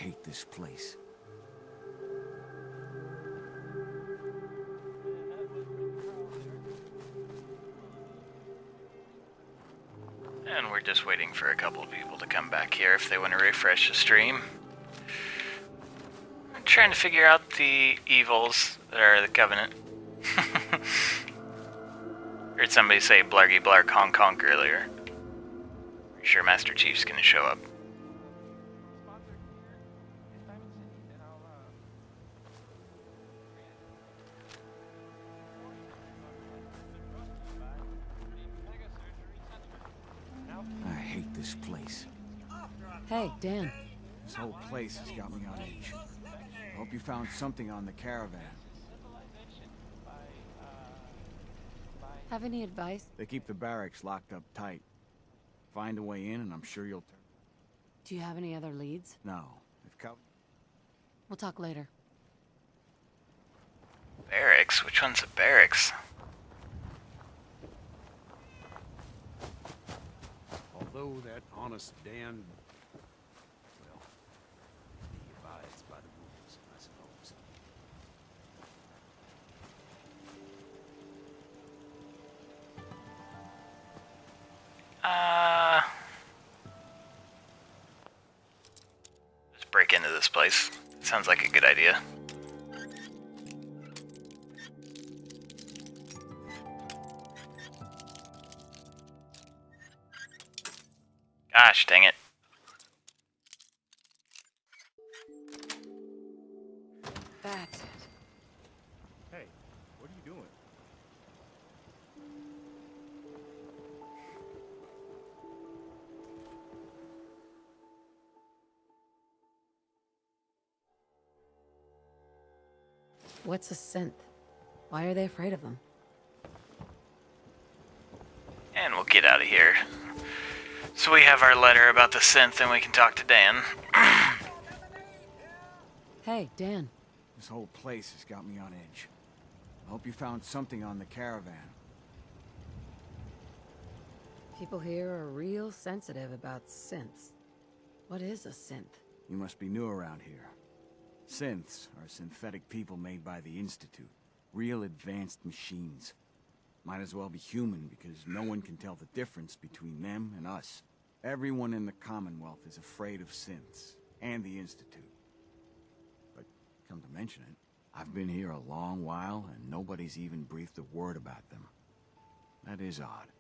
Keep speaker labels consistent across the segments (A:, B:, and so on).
A: hate this place.
B: And we're just waiting for a couple of people to come back here if they want to refresh the stream. I'm trying to figure out the evils that are the Covenant. Heard somebody say blargy blark honk honk earlier. Pretty sure Master Chief's gonna show up.
A: I hate this place.
C: Hey, Dan.
A: This whole place has got me on edge. I hope you found something on the caravan.
C: Have any advice?
A: They keep the barracks locked up tight. Find a way in and I'm sure you'll turn.
C: Do you have any other leads?
A: No. If co-
C: We'll talk later.
B: Barracks? Which one's a barracks?
D: Although that honest Dan, well, he abides by the rules, I suppose.
B: Let's break into this place. Sounds like a good idea. Gosh, dang it.
C: That's it.
E: Hey, what are you doing?
C: What's a synth? Why are they afraid of them?
B: And we'll get out of here. So we have our letter about the synth and we can talk to Dan.
C: Hey, Dan.
A: This whole place has got me on edge. I hope you found something on the caravan.
C: People here are real sensitive about synths. What is a synth?
A: You must be new around here. Synths are synthetic people made by the Institute. Real advanced machines. Might as well be human because no one can tell the difference between them and us. Everyone in the Commonwealth is afraid of synths and the Institute. But come to mention it, I've been here a long while and nobody's even breathed a word about them. That is odd.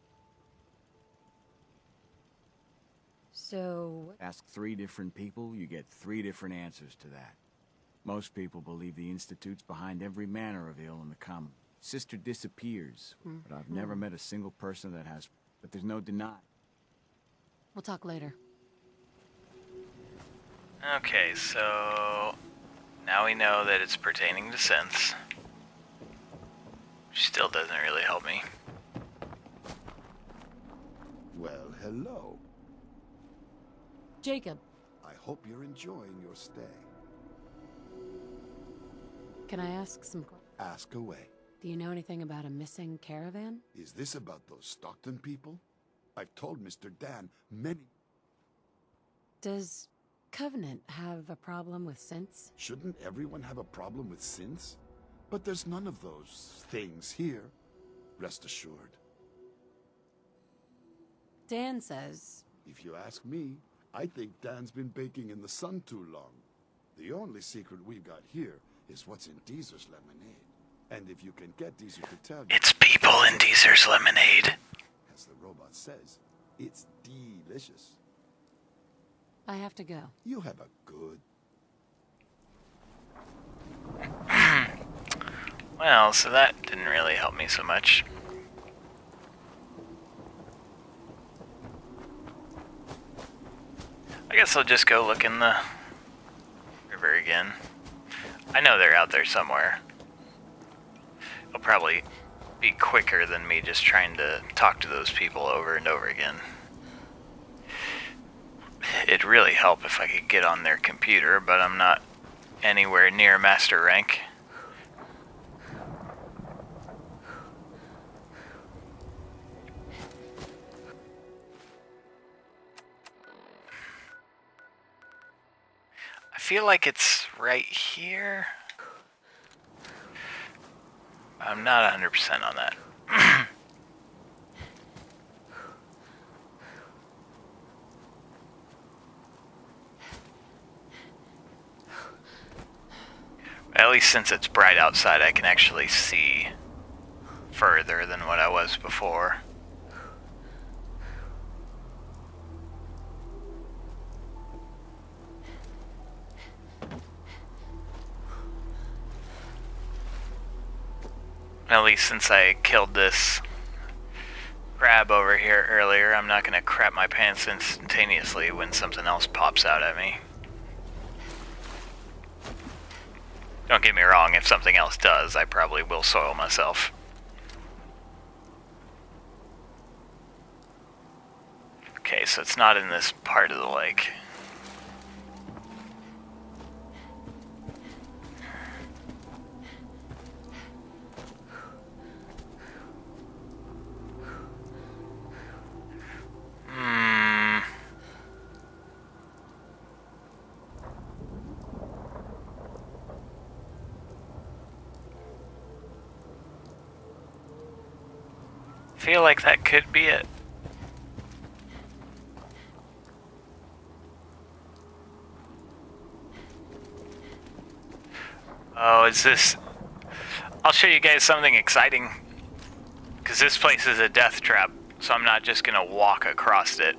C: So...
A: Ask 3 different people, you get 3 different answers to that. Most people believe the Institute's behind every manner of ill in the common. Sister disappears, but I've never met a single person that has... But there's no denying.
C: We'll talk later.
B: Okay, so... now we know that it's pertaining to synths. Which still doesn't really help me.
F: Well, hello.
C: Jacob,
F: I hope you're enjoying your stay.
C: can I ask some questions?
F: Ask away.
C: Do you know anything about a missing caravan?
F: Is this about those Stockton people? I've told Mr. Dan many...
C: Does Covenant have a problem with synths?
F: Shouldn't everyone have a problem with synths? But there's none of those things here. Rest assured.
C: Dan says...
F: If you ask me, I think Dan's been baking in the sun too long. The only secret we've got here is what's in Deezer's lemonade. And if you can get Deezer to tell you...
B: It's people in Deezer's lemonade.
F: As the robot says, it's delicious.
C: I have to go.
F: You have a good...
B: Well, so that didn't really help me so much. I guess I'll just go look in the river again. I know they're out there somewhere. It'll probably be quicker than me just trying to talk to those people over and over again. It'd really help if I could get on their computer, but I'm not anywhere near master rank. I feel like it's right here. I'm not 100% on that. At least since it's bright outside, I can actually see further than what I was before. At least since I killed this crab over here earlier, I'm not gonna crap my pants instantaneously when something else pops out at me. Don't get me wrong, if something else does, I probably will soil myself. Okay, so it's not in this part of the lake. Feel like that could be it. Oh, is this... I'll show you guys something exciting. Because this place is a death trap, so I'm not just going to walk across it.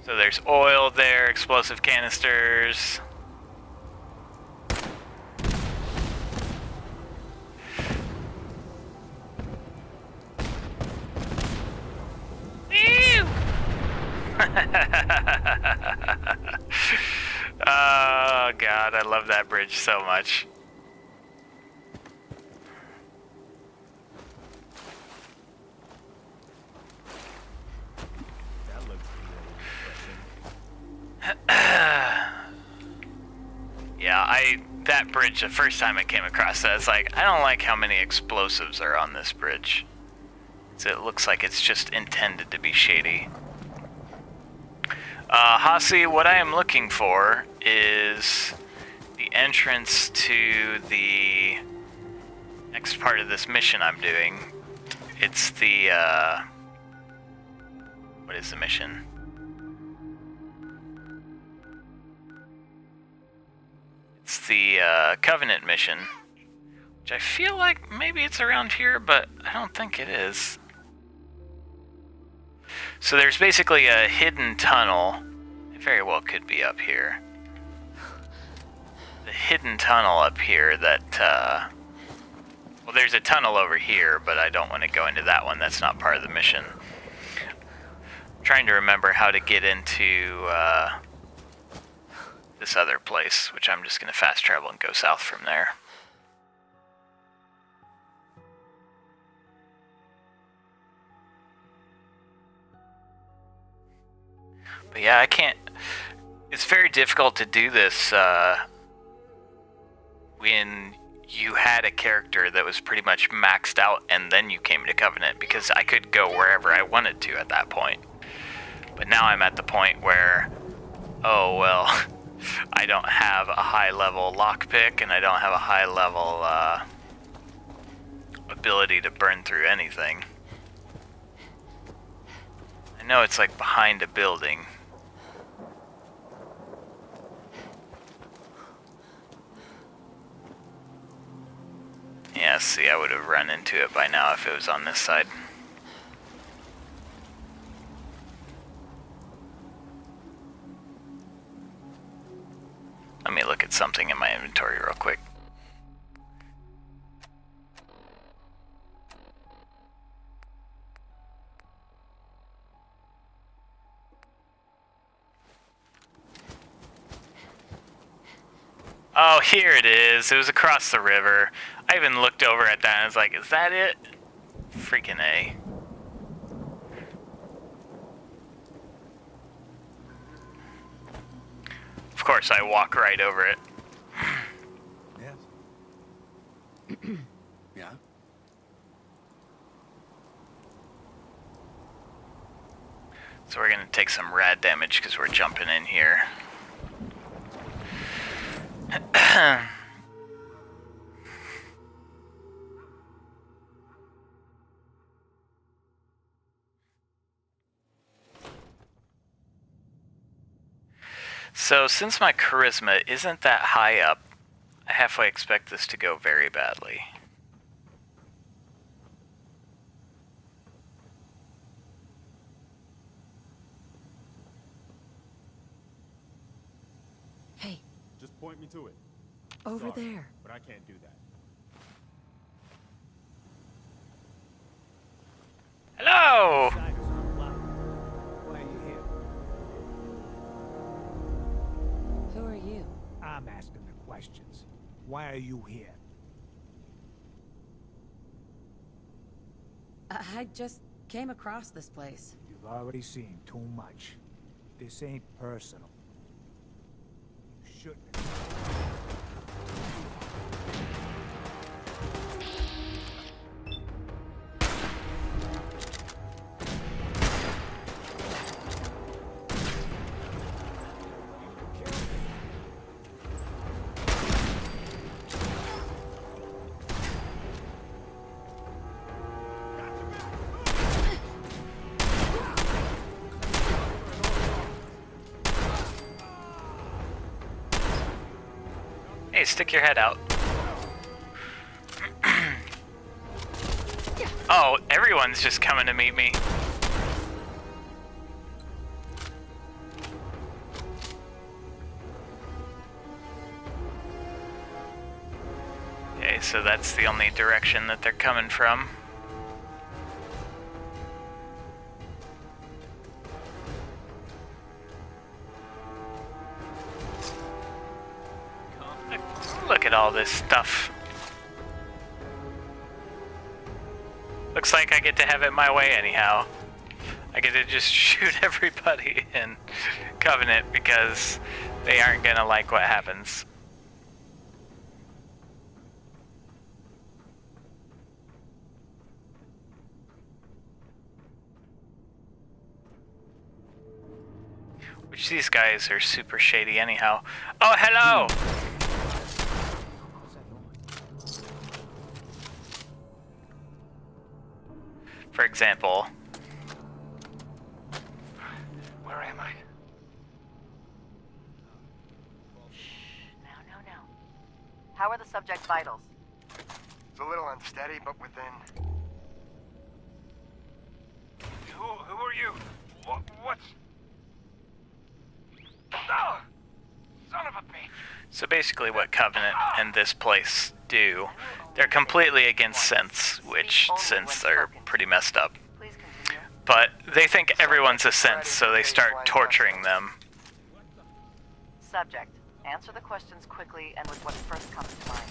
B: So there's oil there, explosive canisters. Oh god, I love that bridge so much.
E: That looks really
B: Yeah, that bridge, the first time I came across that, it's like, I don't like how many explosives are on this bridge. So it looks like it's just intended to be shady. Hasi, what I am looking for is the entrance to the next part of this mission I'm doing. It's the, what is the mission? It's the, Covenant mission, which I feel like maybe it's around here, but I don't think it is. So there's basically a hidden tunnel. It very well could be up here. The hidden tunnel up here that, well, there's a tunnel over here, but I don't want to go into that one. That's not part of the mission. I'm trying to remember how to get into, this other place, which I'm just going to fast travel and go south from there. But yeah, I can't... It's very difficult to do this when you had a character that was pretty much maxed out and then you came to Covenant, because I could go wherever I wanted to at that point. But now I'm at the point where, oh well, I don't have a high-level lockpick and I don't have a high-level ability to burn through anything. I know it's like behind a building. Yeah, see, I would have run into it by now if it was on this side. Let me look at something in my inventory real quick. Oh, here it is. It was across the river. I even looked over at that and I was like, is that it? Freaking A. Of course, I walk right over it.
F: Yes. Yeah?
B: So we're gonna take some rad damage because we're jumping in here. So, since my charisma isn't that high up, I halfway expect this to go very badly.
C: Hey,
E: Just point me to it.
C: over
E: Sorry,
C: there.
E: but I can't do that.
B: Hello!
G: Why are you here?
C: Who are you?
G: I'm asking the questions. Why are you here?
C: I just came across this place.
G: You've already seen too much. This ain't personal. You shouldn't.
B: Hey, stick your head out. Oh, everyone's just coming to meet me. Okay, so that's the only direction that they're coming from. Look at all this stuff. Looks like I get to have it my way anyhow. I get to just shoot everybody in Covenant because they aren't gonna like what happens. Which these guys are super shady anyhow. Oh, hello! For example,
H: Where am I?
I: No. How are the subject's vitals?
H: It's a little unsteady, but within. Who are you? What's... Oh! Son of a bitch!
B: so basically what Covenant and this place do, they're completely against synths, which synths are pretty messed up.
I: Please continue.
B: But they think everyone's a synth, so they start torturing them.
I: Subject, answer the questions quickly and with what first comes to mind.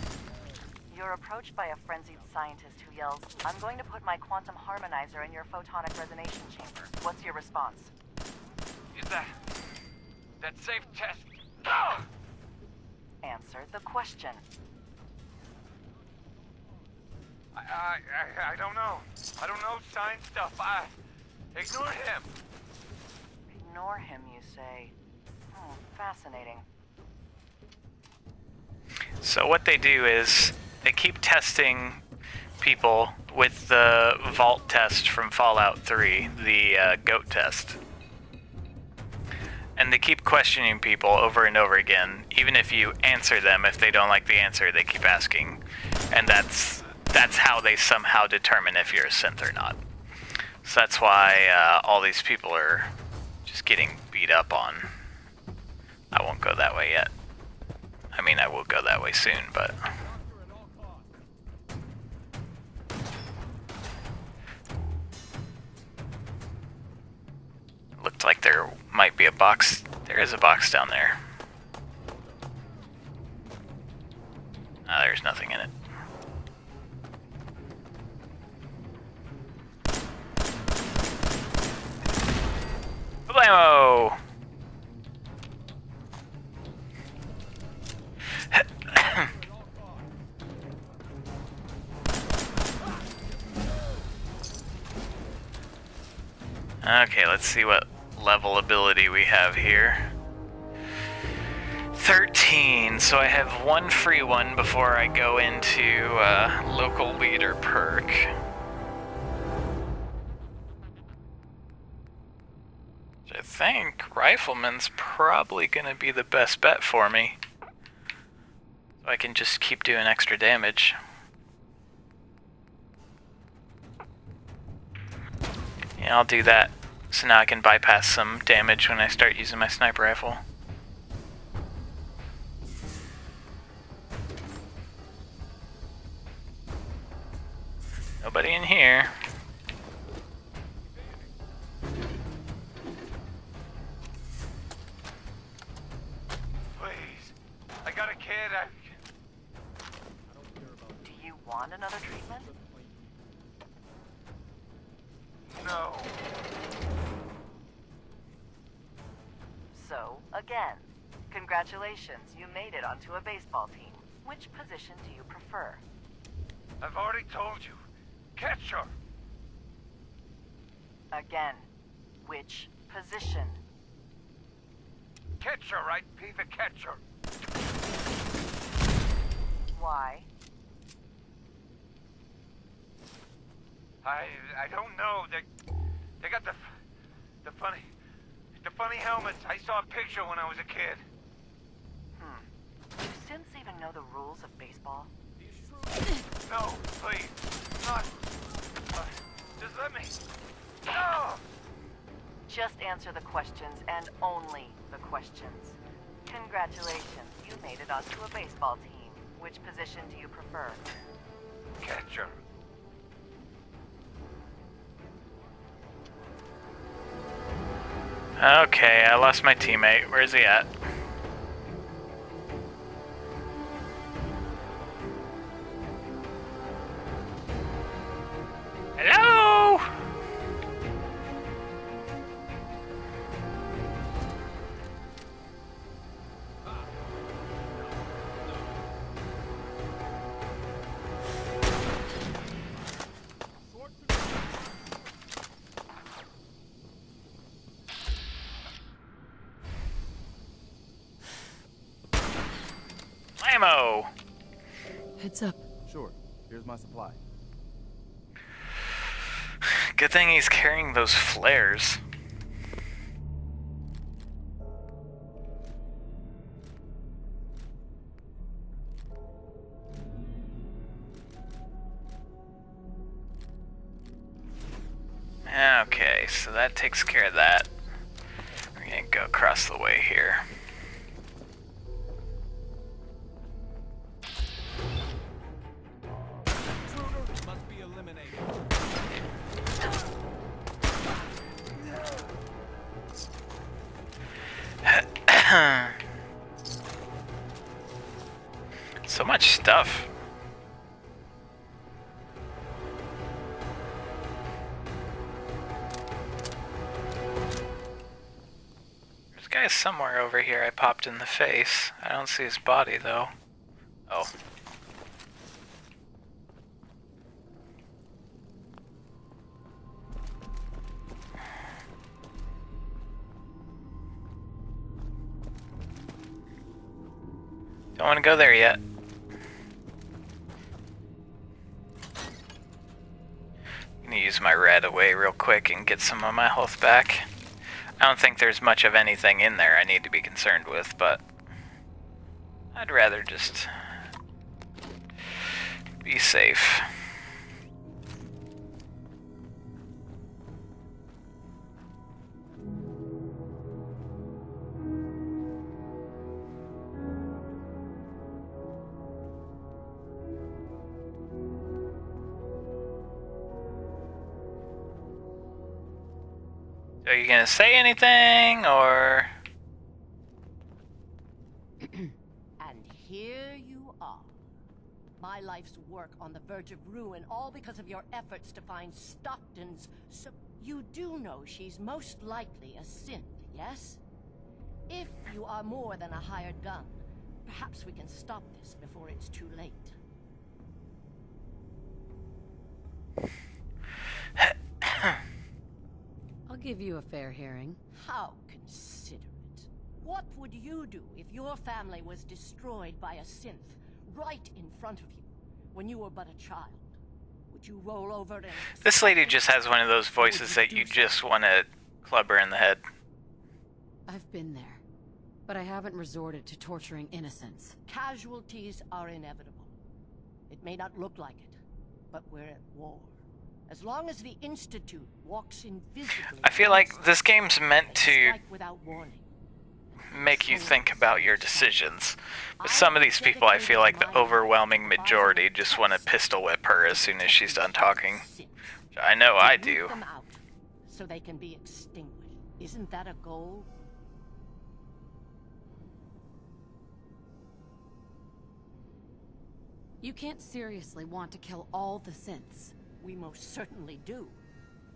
I: You're approached by a frenzied scientist who yells, "I'm going to put my quantum harmonizer in your photonic resonation chamber." What's your response?
H: Is that safe test? Oh!
I: Answer the question.
H: I don't know. I don't know science stuff. Ignore him.
I: Ignore him, you say. Fascinating.
B: So what they do is they keep testing people with the vault test from Fallout 3, the goat test. And they keep questioning people over and over again, even if you answer them. If they don't like the answer, they keep asking. And that's how they somehow determine if you're a synth or not. So that's why all these people are just getting beat up on. I won't go that way yet. I mean, I will go that way soon, but... Looked like there might be a box. There is a box down there. Ah, there's nothing in it. Blammo! Okay, let's see what level ability we have here. 13, so I have one free one before I go into local leader perk. I think Rifleman's probably gonna be the best bet for me. So I can just keep doing extra damage. Yeah, I'll do that. So now I can bypass some damage when I start using my sniper rifle. Nobody in here.
H: Please. I got a kid.
I: Do you want another treatment?
H: No.
I: So, again, congratulations, you made it onto a baseball team. Which position do you prefer?
H: I've already told you. Catcher.
I: Again, which position?
H: Catcher, right? Be the catcher.
I: Why?
H: I don't know. They got the funny helmets. I saw a picture when I was a kid.
I: Do synths even know the rules of baseball?
H: No, please. Not. Just let me. No!
I: Just answer the questions, and only the questions. Congratulations, you made it onto a baseball team. Which position do you prefer?
H: Catcher.
B: Okay, I lost my teammate. Where's he at? Hello? Ammo!
C: Heads up.
E: Sure. Here's my supply.
B: Good thing he's carrying those flares. Okay, so that takes care of that. We're gonna go across the way here.
D: Must be eliminated.
B: So much stuff. There's a guy somewhere over here I popped in the face. I don't see his body though. Oh. Don't want to go there yet. I'm gonna use my red away real quick and get some of my health back. I don't think there's much of anything in there I need to be concerned with, but I'd rather just be safe. Are you gonna say anything, or?
J: And here you are. My life's work on the verge of ruin, all because of your efforts to find Stockton's... So you do know she's most likely a synth, yes? If you are more than a hired gun, perhaps we can stop this before it's too late.
C: I'll give you a fair hearing.
J: How considerate. What would you do if your family was destroyed by a synth right in front of you when you were but a child? Would you roll over and...
B: This lady just has one of those voices that you just want to club her in the head.
C: I've been there, but I haven't resorted to torturing innocents.
J: Casualties are inevitable. It may not look like it, but we're at war. As long as the Institute walks invisibly...
B: I feel like this game's meant to
J: without warning.
B: make you think about your decisions. But some of these people, I feel like the overwhelming majority just want to pistol whip her as soon as she's done talking. Which I know I do.
J: Them out so they can be extinguished. Isn't that a goal?
C: You can't seriously want to kill all the synths.
J: We most certainly do.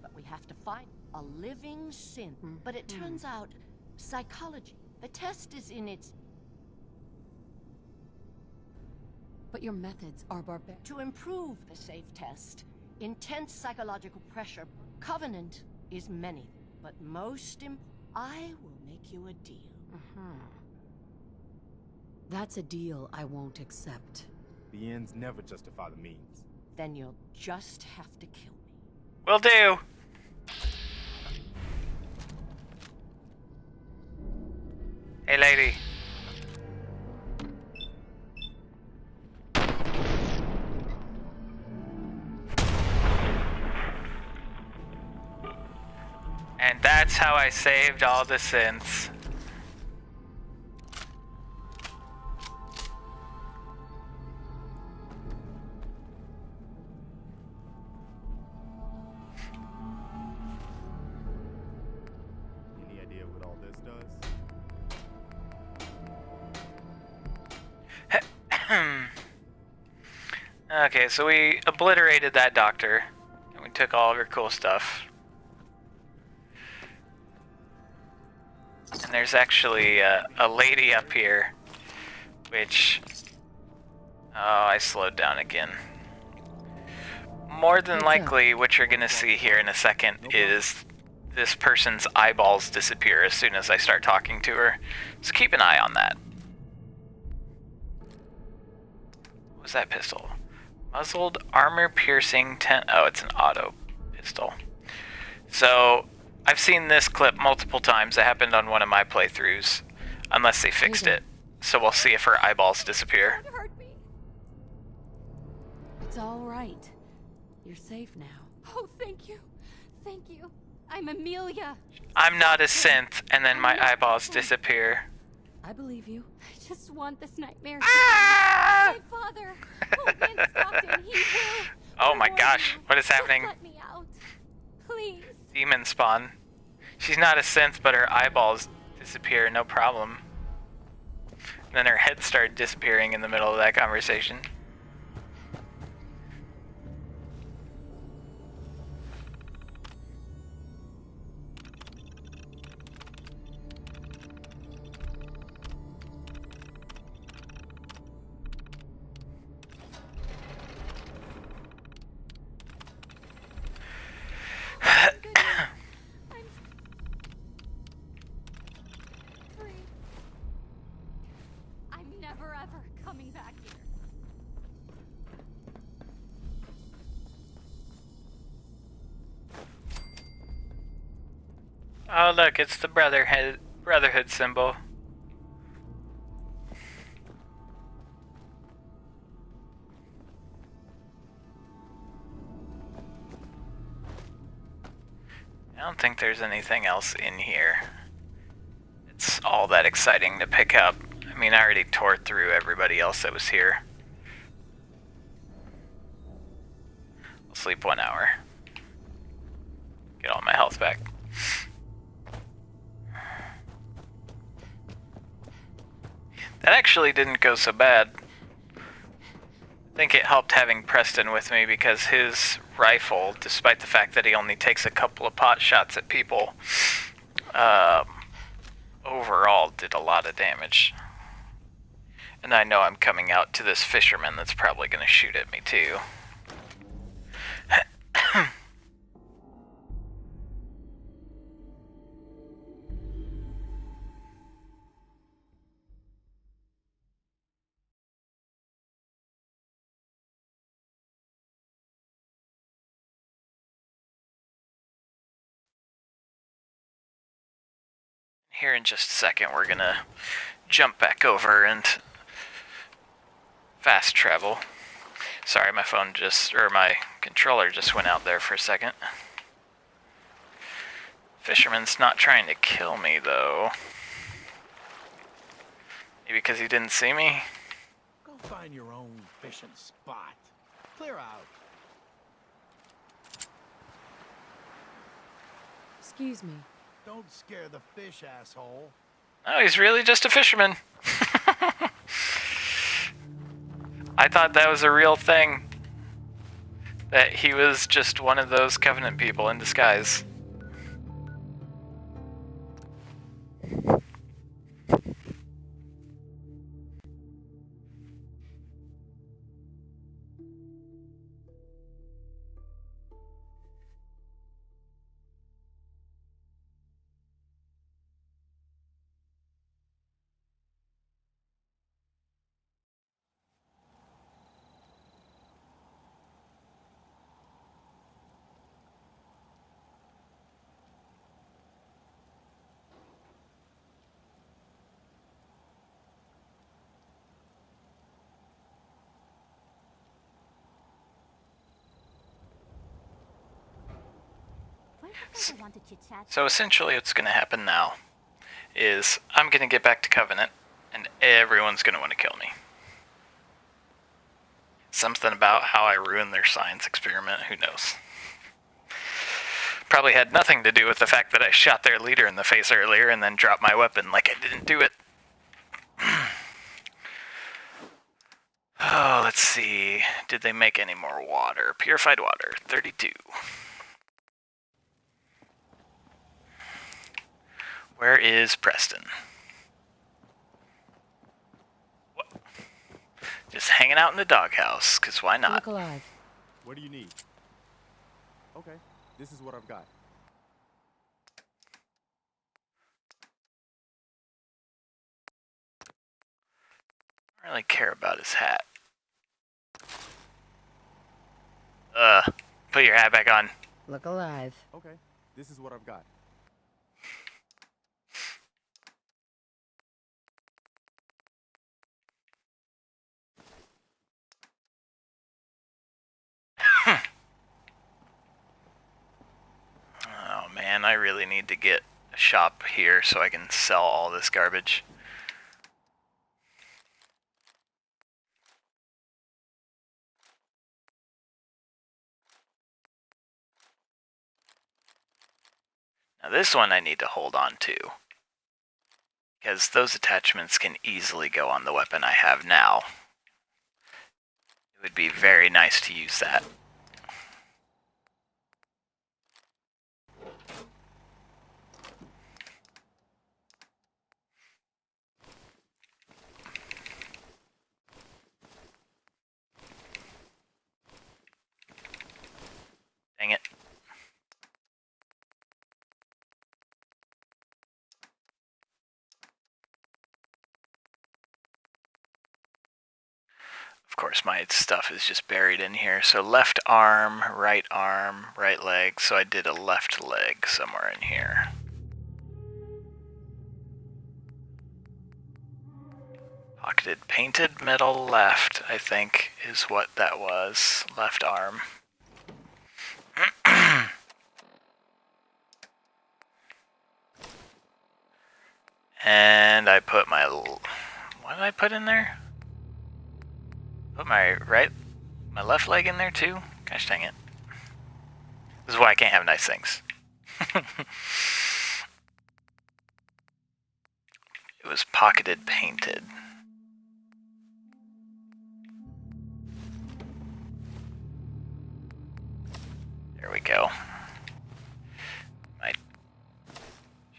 J: But we have to find a living synth. But it turns out, psychology, the test is in its...
C: But your methods are barbaric.
J: To improve the safe test, intense psychological pressure, Covenant is many. But most I will make you a deal.
C: That's a deal I won't accept.
E: The ends never justify the means.
J: Then you'll just have to kill me.
B: Will do. Hey, lady. And that's how I saved all the synths.
E: Any idea what all this does?
B: Okay, so we obliterated that doctor, and we took all of her cool stuff. And there's actually a lady up here, which... Oh, I slowed down again. More than likely, what you're gonna see here in a second is this person's eyeballs disappear as soon as I start talking to her. So keep an eye on that. What was that pistol? Muzzled armor-piercing Oh, it's an auto pistol. So, I've seen this clip multiple times. It happened on one of my playthroughs. Unless they fixed it. So we'll see if her eyeballs disappear.
C: Don't hurt me. It's all right. You're safe now.
K: Oh, thank you. Thank you. I'm Amelia.
B: I'm not a synth, and then my eyeballs disappear.
C: I believe you.
K: I just want this nightmare to
B: Ah!
K: my father. Holman Stockton, he will.
B: Oh my gosh, what is happening?
K: Just let me out. Please.
B: Demon spawn. She's not a synth, but her eyeballs disappear, no problem. And then her head started disappearing in the middle of that conversation.
K: I'm free. I'm never ever coming back here.
B: Oh look, it's the brotherhood symbol. I don't think there's anything else in here. It's all that exciting to pick up. I mean, I already tore through everybody else that was here. I'll sleep 1 hour. Get all my health back. That actually didn't go so bad. I think it helped having Preston with me because his rifle, despite the fact that he only takes a couple of pot shots at people, overall did a lot of damage. And I know I'm coming out to this fisherman that's probably going to shoot at me too. here in just a second we're gonna jump back over and fast travel. Sorry, my phone my controller just went out there for a second. Fisherman's not trying to kill me, though. Maybe because he didn't see me?
D: Go find your own fishing spot. Clear out.
C: Excuse me.
D: Don't scare the fish, asshole.
B: Oh, he's really just a fisherman. I thought that was a real thing. That he was just one of those Covenant people in disguise. So essentially what's going to happen now is I'm going to get back to Covenant and everyone's going to want to kill me. Something about how I ruined their science experiment, who knows. Probably had nothing to do with the fact that I shot their leader in the face earlier and then dropped my weapon like I didn't do it. Oh, let's see. Did they make any more water? Purified water, 32. Where is Preston? What? Just hanging out in the doghouse, because why not?
C: Look alive.
E: What do you need? Okay, this is what I've got.
B: I don't really care about his hat. Put your hat back on.
C: Look alive.
E: Okay, this is what I've got.
B: Oh man, I really need to get a shop here so I can sell all this garbage. Now this one I need to hold on to, because those attachments can easily go on the weapon I have now. It would be very nice to use that. Dang it. Of course, my stuff is just buried in here. So left arm, right leg. So I did a left leg somewhere in here. Pocketed painted metal left, I think, is what that was. Left arm. And I put my... What did I put in there? Put my left leg in there too? Gosh dang it. This is why I can't have nice things. It was pocketed painted. There we go. My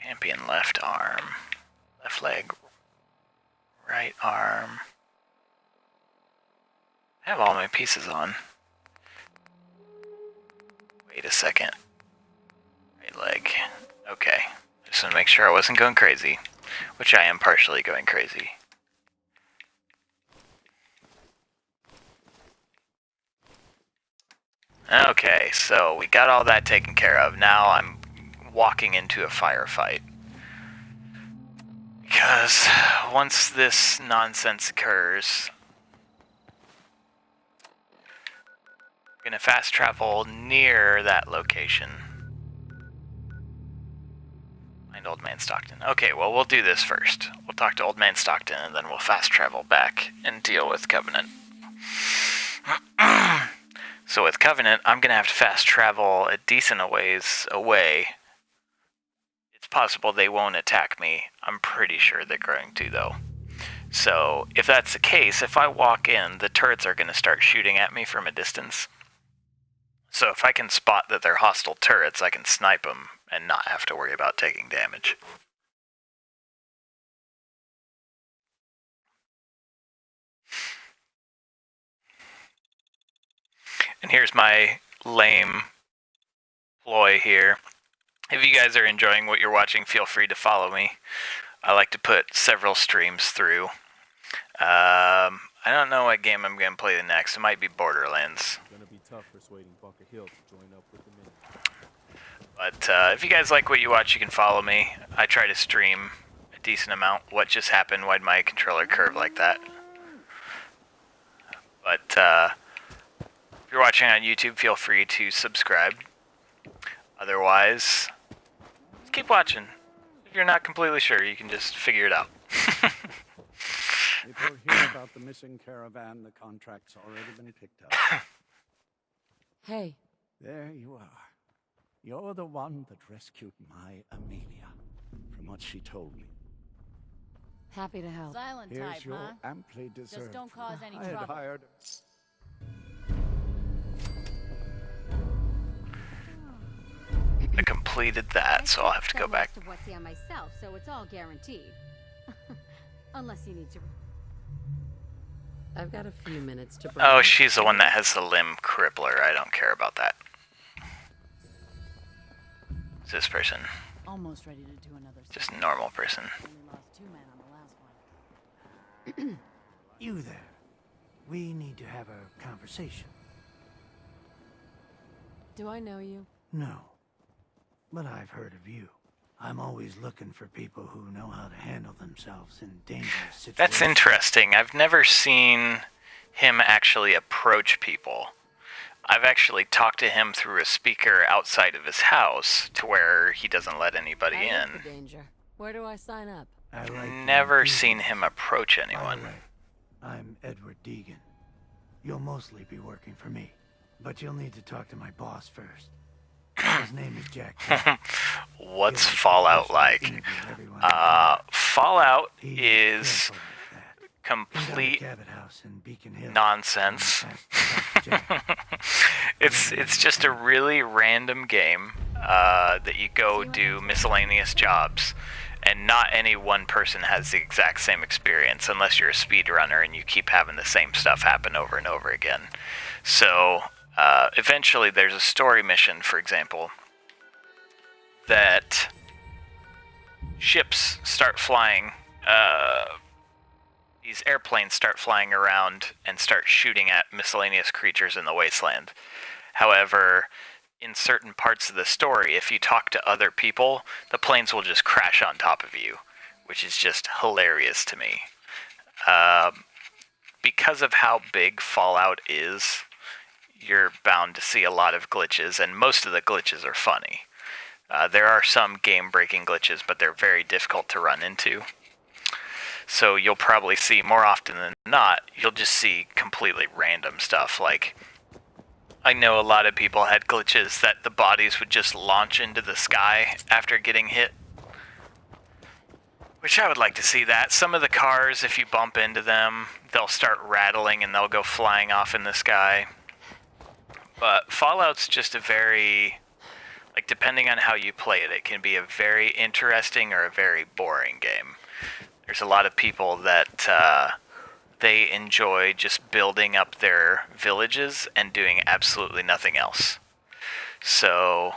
B: champion left arm. Left leg. Right arm. I have all my pieces on. Wait a second. Right leg. Okay. Just want to make sure I wasn't going crazy. Which I am partially going crazy. Okay, so we got all that taken care of. Now I'm walking into a firefight. because once this nonsense occurs, I'm gonna fast travel near that location. Find Old Man Stockton. Okay, well, we'll do this first. We'll talk to Old Man Stockton, and then we'll fast travel back and deal with Covenant. So with Covenant, I'm gonna have to fast travel a decent ways away. It's possible they won't attack me. I'm pretty sure they're going to, though. So if that's the case, if I walk in, the turrets are gonna start shooting at me from a distance. So if I can spot that they're hostile turrets, I can snipe them and not have to worry about taking damage. And here's my lame ploy here. If you guys are enjoying what you're watching, feel free to follow me. I like to put several streams through. I don't know what game I'm going to play next. It might be Borderlands.
E: Gonna be tough persuading Bunker Hill to join up with the Minute.
B: But if you guys like what you watch, you can follow me. I try to stream a decent amount. What just happened? Why'd my controller curve like that? But if you're watching on YouTube, feel free to subscribe. Otherwise, just keep watching. If you're not completely sure, you can just figure it out.
D: If you'll hear about the missing caravan, the contract's already been picked up.
C: Hey,
D: There you are. You're the one that rescued my Amelia, from what she told me.
C: happy to help.
K: Silent
D: Here's
K: type,
D: your
K: huh?
D: amply deserved.
K: Just don't cause any
D: I had
K: trouble.
D: hired.
B: I completed that, so I'll have to go back.
K: Most of what's here myself, so it's all guaranteed. Unless you need to.
C: I've got a few minutes to break.
B: Oh, she's the one that has the limb crippler. I don't care about that. It's this person.
K: Almost ready to do another.
B: Just a normal person.
K: Only lost 2 men on the last one.
G: You there. We need to have a conversation.
C: Do I know you?
G: No. But I've heard of you. I'm always looking for people who know how to handle themselves in dangerous situations.
B: That's interesting. I've never seen him actually approach people. I've actually talked to him through a speaker outside of his house to where he doesn't let anybody
C: I
B: in.
C: like the danger. Where do I sign up?
G: I like
B: Never
G: the
B: seen
G: Deegans.
B: him approach
G: By the
B: anyone.
G: way, I'm Edward Deegan. You'll mostly be working for me, but you'll need to talk to my boss first. His name is Jack.
B: What's Fallout like? Fallout is complete nonsense. It's just a really random game that you go do miscellaneous jobs, and not any one person has the exact same experience unless you're a speedrunner and you keep having the same stuff happen over and over again. So eventually there's a story mission, for example, that ships start flying, these airplanes start flying around and start shooting at miscellaneous creatures in the wasteland. However, in certain parts of the story, if you talk to other people, the planes will just crash on top of you, which is just hilarious to me. Because of how big Fallout is, you're bound to see a lot of glitches, and most of the glitches are funny. There are some game-breaking glitches, but they're very difficult to run into. So you'll probably see, more often than not, you'll just see completely random stuff. Like, I know a lot of people had glitches that the bodies would just launch into the sky after getting hit. Which I would like to see that. Some of the cars, if you bump into them, they'll start rattling and they'll go flying off in the sky. But Fallout's just a very, like, depending on how you play it, it can be a very interesting or a very boring game. There's a lot of people that they enjoy just building up their villages and doing absolutely nothing else. So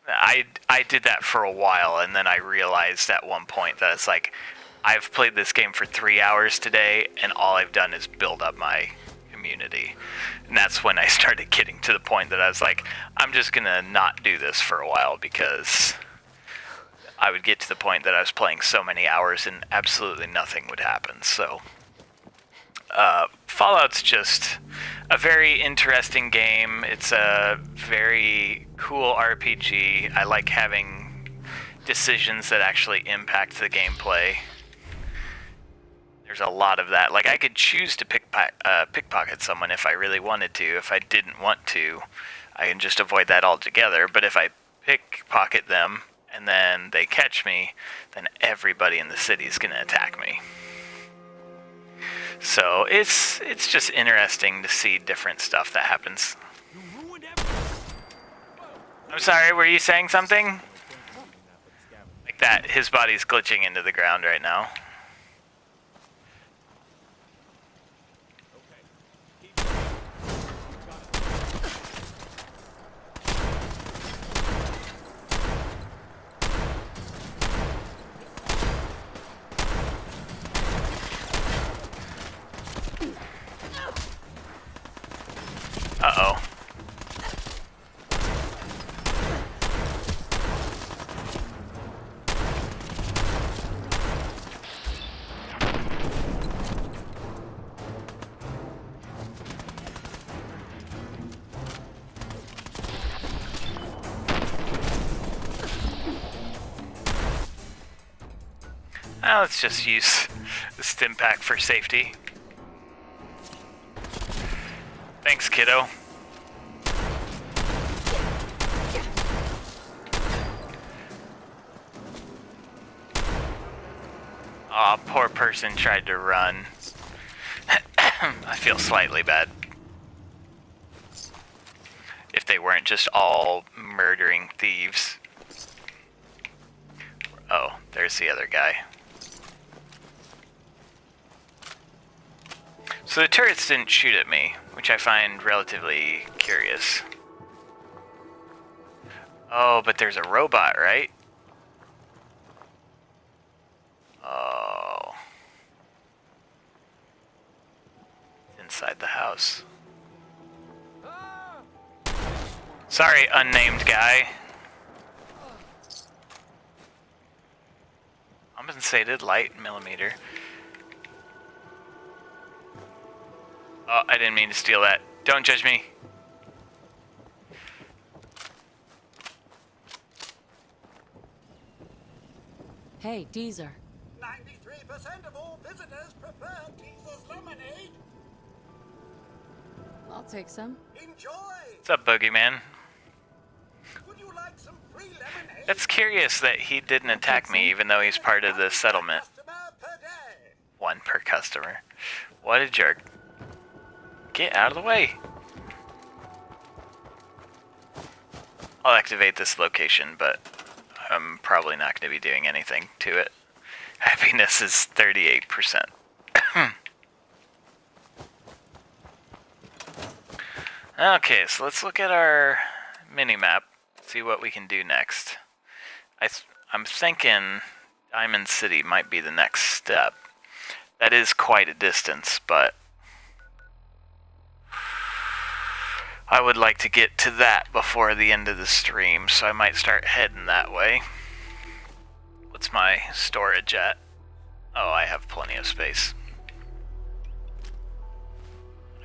B: I did that for a while, and then I realized at one point that it's like, I've played this game for 3 hours today, and all I've done is build up my community. And that's when I started getting to the point that I was like, I'm just gonna not do this for a while, because I would get to the point that I was playing so many hours and absolutely nothing would happen. So Fallout's just a very interesting game. It's a very cool RPG. I like having decisions that actually impact the gameplay. There's a lot of that. Like, I could choose to pickpocket someone if I really wanted to. If I didn't want to, I can just avoid that altogether. But if I pickpocket them and then they catch me, then everybody in the city is going to attack me. So it's just interesting to see different stuff that happens. I'm sorry, were you saying something? Like that, his body's glitching into the ground right now. Uh-oh. Now let's just use the stim pack for safety. Thanks, kiddo. Aw, poor person tried to run. I feel slightly bad. If they weren't just all murdering thieves. Oh, there's the other guy. So the turrets didn't shoot at me, which I find relatively curious. Oh, but there's a robot, right? Oh. Inside the house. Sorry, unnamed guy. Compensated light millimeter. Oh, I didn't mean to steal that. Don't judge me.
C: Hey, Deezer.
L: 93% of all visitors prefer Deezer's lemonade.
C: I'll take some.
L: Enjoy.
B: What's up, Boogeyman?
L: Would you like some free lemonade?
B: It's curious that he didn't attack me, even though he's part of the settlement. One per customer. What a jerk. Get out of the way. I'll activate this location, but I'm probably not going to be doing anything to it. Happiness is 38%. Okay, so let's look at our mini-map, see what we can do next. I'm thinking Diamond City might be the next step. That is quite a distance, but I would like to get to that before the end of the stream, so I might start heading that way. What's my storage at? Oh, I have plenty of space.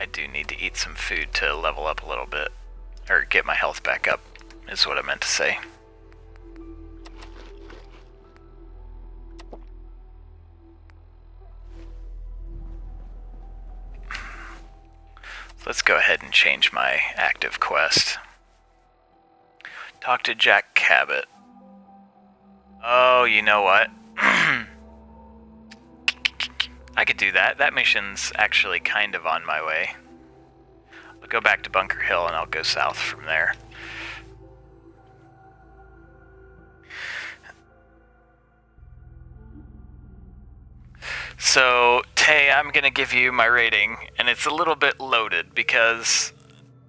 B: I do need to eat some food to level up a little bit, or get my health back up, is what I meant to say. Let's go ahead and change my active quest. Talk to Jack Cabot. Oh, you know what? I could do that. That mission's actually kind of on my way. I'll go back to Bunker Hill and I'll go south from there. So, Tay, I'm going to give you my rating, and it's a little bit loaded because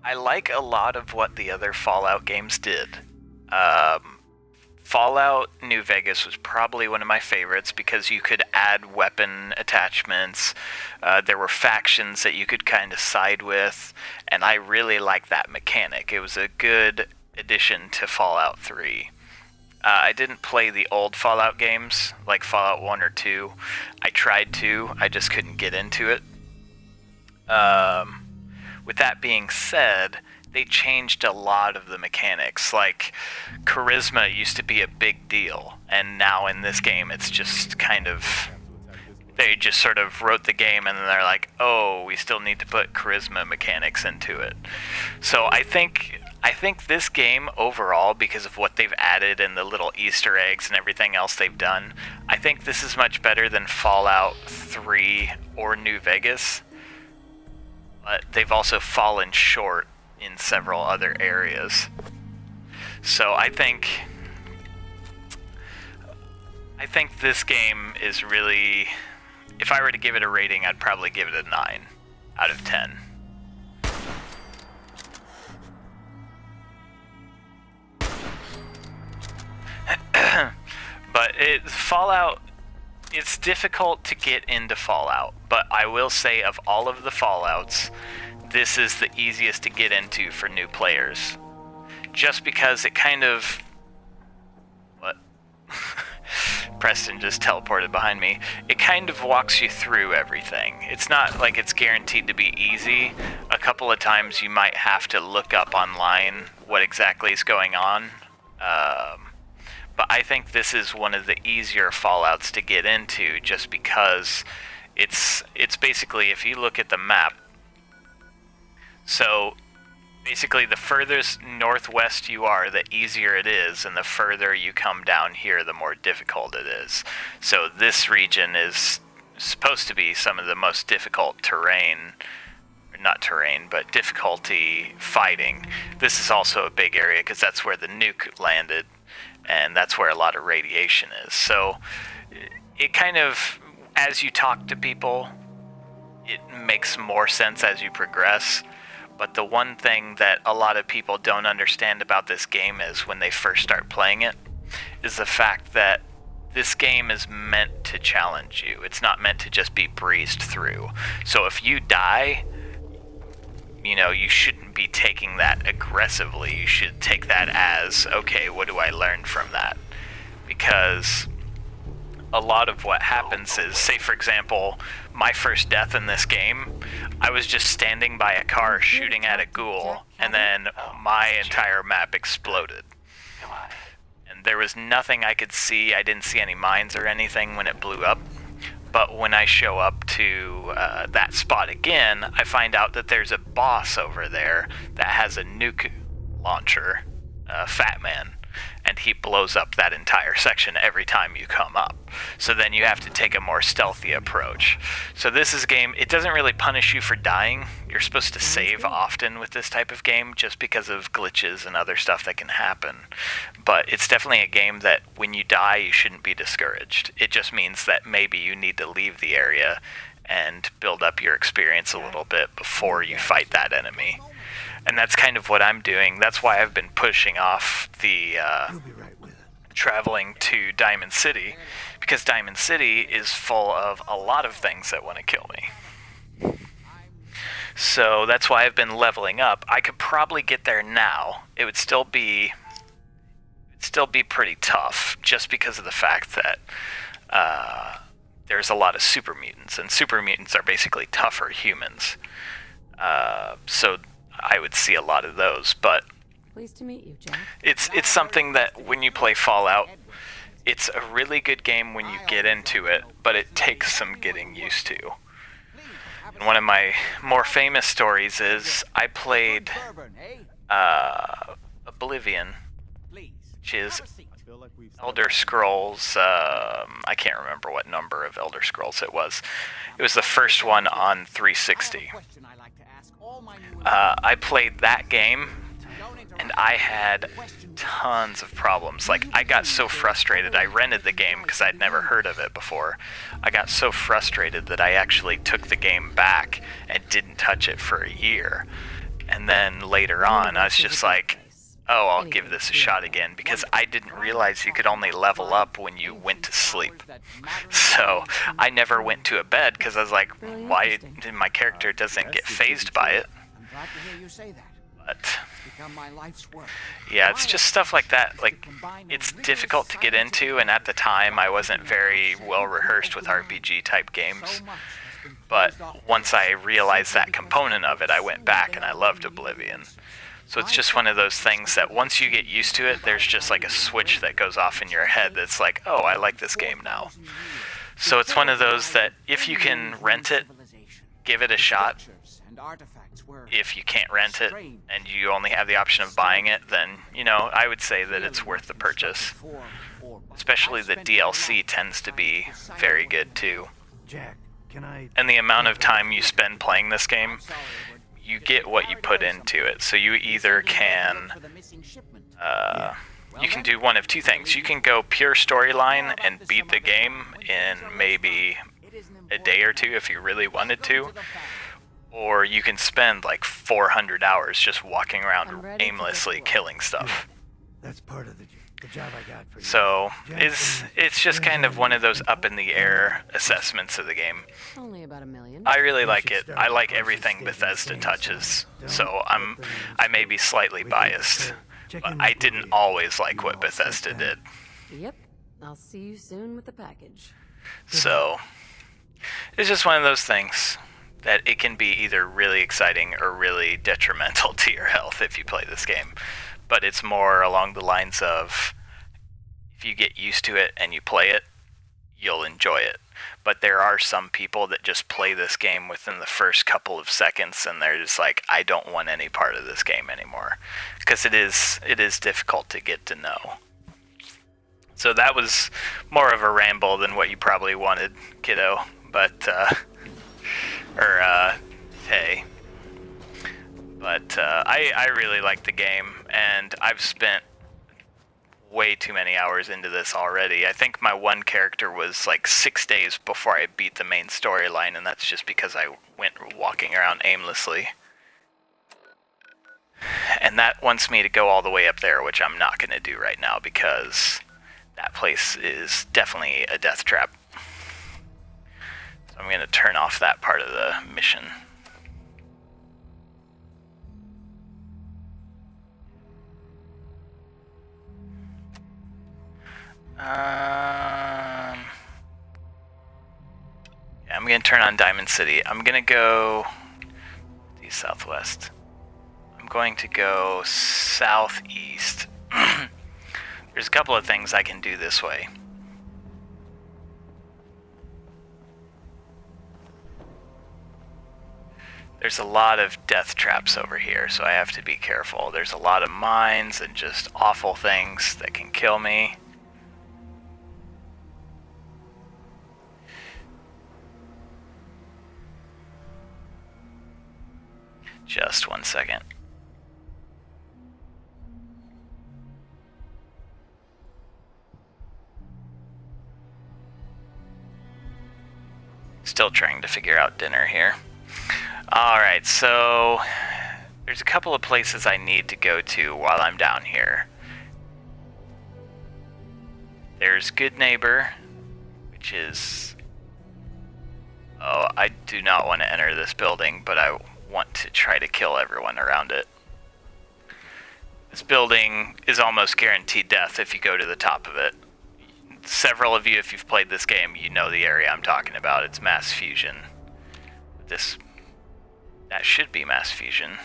B: I like a lot of what the other Fallout games did. Fallout New Vegas was probably one of my favorites because you could add weapon attachments. There were factions that you could kind of side with, and I really liked that mechanic. It was a good addition to Fallout 3. I didn't play the old Fallout games, like Fallout 1 or 2. I tried to, I just couldn't get into it. With that being said, they changed a lot of the mechanics. Like, charisma used to be a big deal, and now in this game it's just kind of... They just sort of wrote the game and then they're like, oh, we still need to put charisma mechanics into it. So I think this game overall, because of what they've added and the little Easter eggs and everything else they've done, I think this is much better than Fallout 3 or New Vegas. But they've also fallen short in several other areas. So I think this game is really... If I were to give it a rating, I'd probably give it a 9 out of 10. But Fallout, it's difficult to get into Fallout, but I will say of all of the Fallouts, this is the easiest to get into for new players. Just because it kind of... What? Preston just teleported behind me. It kind of walks you through everything. It's not like it's guaranteed to be easy. A couple of times you might have to look up online what exactly is going on. But I think this is one of the easier Fallouts to get into just because it's basically, if you look at the map, so basically the furthest northwest you are, the easier it is, and the further you come down here, the more difficult it is. So this region is supposed to be some of the most difficult terrain, or not terrain, but difficulty fighting. This is also a big area because that's where the nuke landed, and that's where a lot of radiation is. So it kind of, as you talk to people, it makes more sense as you progress. But the one thing that a lot of people don't understand about this game is when they first start playing it, is the fact that this game is meant to challenge you. It's not meant to just be breezed through. So if you die, you know, you shouldn't be taking that aggressively. You should take that as, okay, what do I learn from that? Because a lot of what happens is, say for example, my first death in this game, I was just standing by a car shooting at a ghoul, and then my entire map exploded. And there was nothing I could see. I didn't see any mines or anything when it blew up. But when I show up to that spot again, I find out that there's a boss over there that has a nuke launcher, Fat Man, and he blows up that entire section every time you come up. So then you have to take a more stealthy approach. So this is a game, it doesn't really punish you for dying. You're supposed to save often with this type of game just because of glitches and other stuff that can happen. But it's definitely a game that when you die, you shouldn't be discouraged. It just means that maybe you need to leave the area and build up your experience a little bit before you fight that enemy. And that's kind of what I'm doing. That's why I've been pushing off the traveling to Diamond City, because Diamond City is full of a lot of things that want to kill me. So that's why I've been leveling up. I could probably get there now. It would still be pretty tough, just because of the fact that there's a lot of super mutants, and super mutants are basically tougher humans. So I would see a lot of those, but
C: Pleased to meet you, Jack.
B: it's something that when you play Fallout, it's a really good game when you get into it, but it takes some getting used to. And one of my more famous stories is I played Oblivion, which is Elder Scrolls, I can't remember what number of Elder Scrolls it was. It was the first one on 360. I played that game, and I had tons of problems. Like, I got so frustrated. I rented the game because I'd never heard of it before. I got so frustrated that I actually took the game back and didn't touch it for a year. And then later on, I was just like, oh, I'll give this a shot again, because I didn't realize you could only level up when you went to sleep. So I never went to a bed because I was like, why my character doesn't get phased by it?
L: I'm glad to hear you say that.
B: But
A: Become my life's work.
B: yeah, it's just stuff like that. Like, it's difficult to get into, and at the time I wasn't very well rehearsed with RPG type games. But once I realized that component of it, I went back and I loved Oblivion. So it's just one of those things that once you get used to it, there's just like a switch that goes off in your head that's like, oh, I like this game now. So it's one of those that if you can rent it, give it a shot. If you can't rent it and you only have the option of buying it, then, you know, I would say that it's worth the purchase. Especially the DLC tends to be very good too.
G: Jack, can I...
B: And the amount of time you spend playing this game, you get what you put into it. So you either can... you can do one of two things. You can go pure storyline and beat the game in maybe a day or two if you really wanted to. Or you can spend like 400 hours just walking around aimlessly killing stuff.
G: That's part of the job I got for you.
B: So it's just kind of one of those up in the air assessments of the game.
C: Only about 1 million.
B: I really like it. I like everything Bethesda touches. So I may be slightly biased, but I didn't always like what Bethesda did.
C: Yep. I'll see you soon with the package.
B: So it's just one of those things that it can be either really exciting or really detrimental to your health if you play this game. But it's more along the lines of, if you get used to it and you play it, you'll enjoy it. But there are some people that just play this game within the first couple of seconds and they're just like, I don't want any part of this game anymore. Because it is difficult to get to know. So that was more of a ramble than what you probably wanted, kiddo. But, Tay. But I really like the game, and I've spent way too many hours into this already. I think my one character was like 6 days before I beat the main storyline, and that's just because I went walking around aimlessly. And that wants me to go all the way up there, which I'm not going to do right now because that place is definitely a death trap. I'm going to turn off that part of the mission. Yeah, I'm going to turn on Diamond City. I'm going to go east southwest. I'm going to go southeast. There's a couple of things I can do this way. There's a lot of death traps over here, so I have to be careful. There's a lot of mines and just awful things that can kill me. Just 1 second. Still trying to figure out dinner here. Alright, so there's a couple of places I need to go to while I'm down here. There's Good Neighbor, which is... Oh, I do not want to enter this building, but I want to try to kill everyone around it. This building is almost guaranteed death if you go to the top of it. Several of you, if you've played this game, you know the area I'm talking about. It's Mass Fusion. That should be Mass Fusion.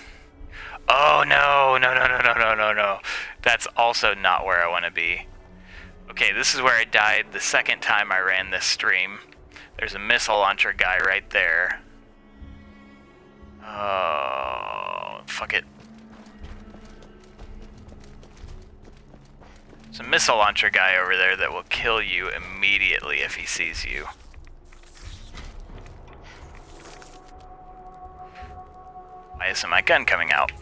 B: Oh, no. That's also not where I want to be. Okay, this is where I died the second time I ran this stream. There's a missile launcher guy right there. Oh, fuck it. There's a missile launcher guy over there that will kill you immediately if he sees you. Why isn't my gun coming out?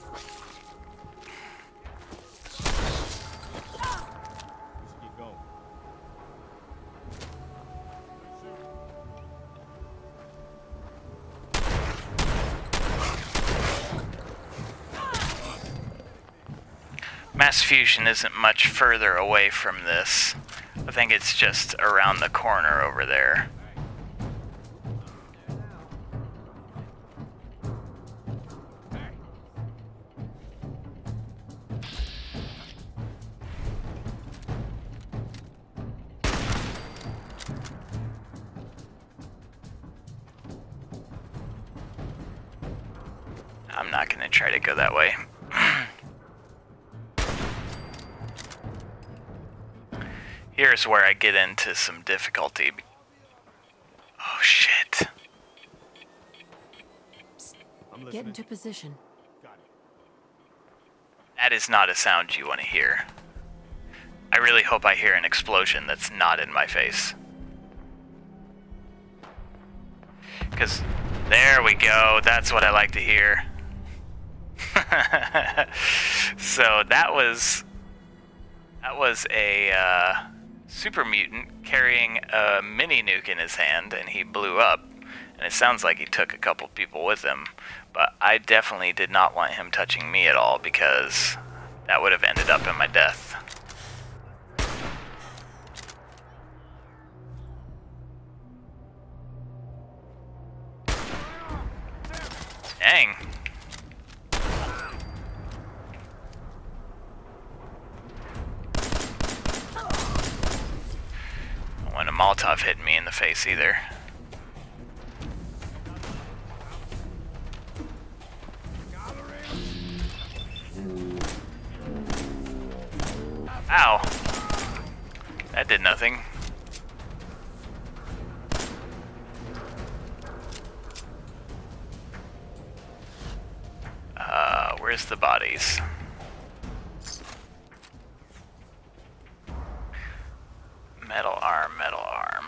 B: Mass Fusion isn't much further away from this. I think it's just around the corner over there. I'm not going to try to go that way. Here's where I get into some difficulty. Oh, shit.
C: Get into position.
B: That is not a sound you want to hear. I really hope I hear an explosion that's not in my face. Because there we go. That's what I like to hear. So that was a super mutant carrying a mini nuke in his hand, and he blew up. And it sounds like he took a couple people with him, but I definitely did not want him touching me at all, because that would have ended up in my death. Dang. Don't want a Molotov hitting me in the face either. Ow. That did nothing. Where's the bodies? Metal arm, metal arm.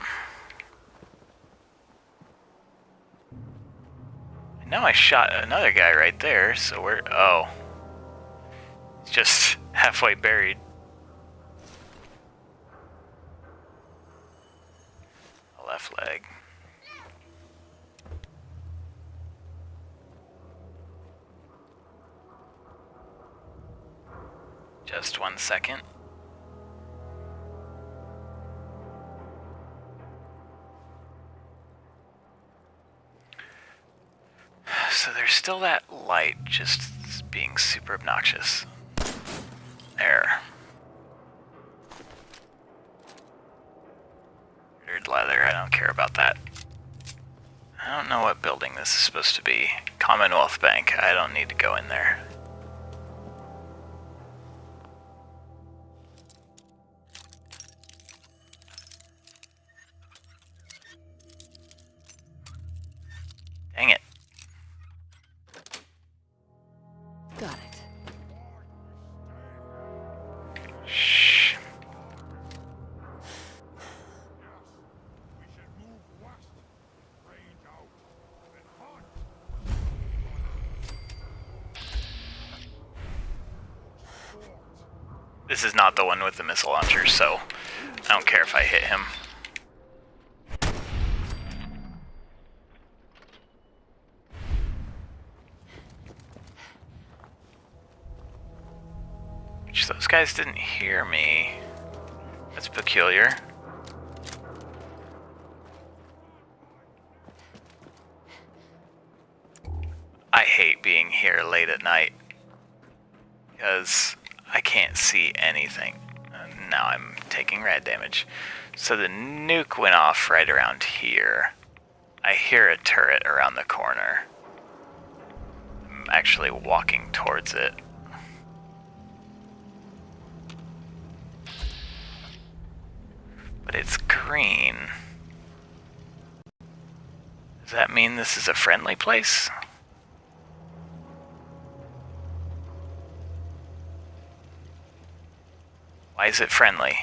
B: I know I shot another guy right there, so we're... Oh. He's just halfway buried. A left leg. Just 1 second. So there's still that light just being super obnoxious. There. Weird leather, I don't care about that. I don't know what building this is supposed to be. Commonwealth Bank, I don't need to go in there. Dang it.
C: Got it.
B: Shh. This is not the one with the missile launcher, so I don't care if I hit him. Those guys didn't hear me. That's peculiar. I hate being here late at night because I can't see anything. Now I'm taking rad damage. So the nuke went off right around here. I hear a turret around the corner. I'm actually walking towards it. But it's green. Does that mean this is a friendly place? Why is it friendly?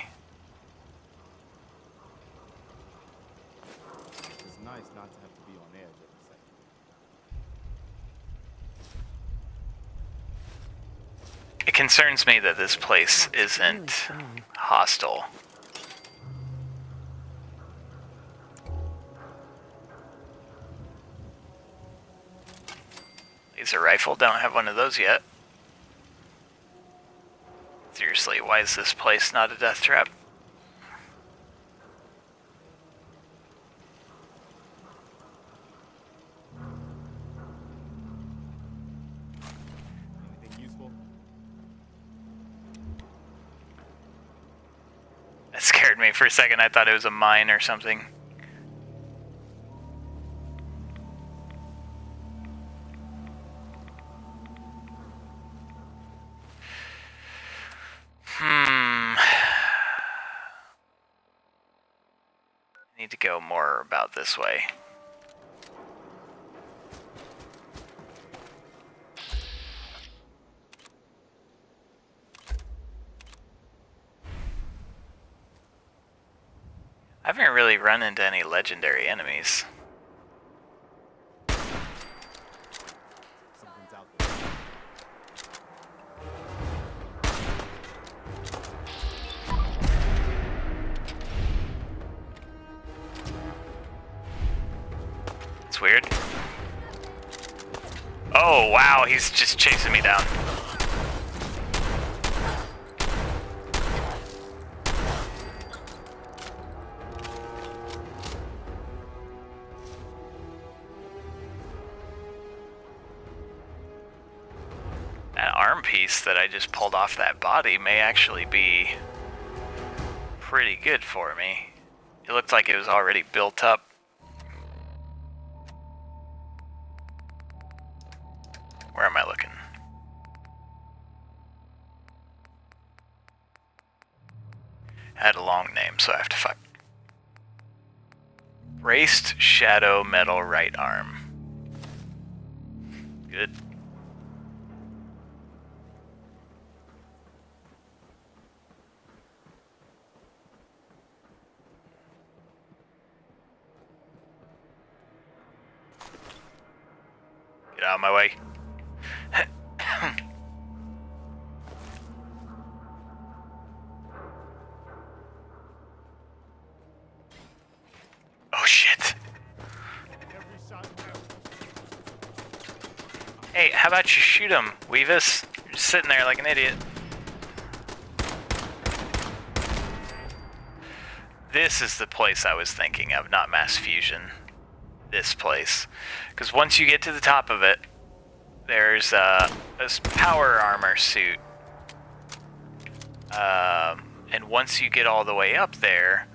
E: It's nice not to have to be on edge every second.
B: It concerns me that this place isn't hostile. Laser rifle, don't have one of those yet. Seriously, why is this place not a death trap?
E: Anything useful?
B: That scared me for a second. I thought it was a mine or something. go more about this way. I haven't really run into any legendary enemies.
E: Something's out there.
B: It's weird. Oh, wow, he's just chasing me down. That arm piece that I just pulled off that body may actually be pretty good for me. It looked like it was already built up. Where am I looking? Had a long name, so I have to find. Braced Shadow Metal Right Arm. Good. Get out of my way. Oh shit. Hey, how about you shoot him, Weavis? You're just sitting there like an idiot. This is the place I was thinking of, not Mass Fusion. This place. Because once you get to the top of it, there's this power armor suit. And once you get all the way up there,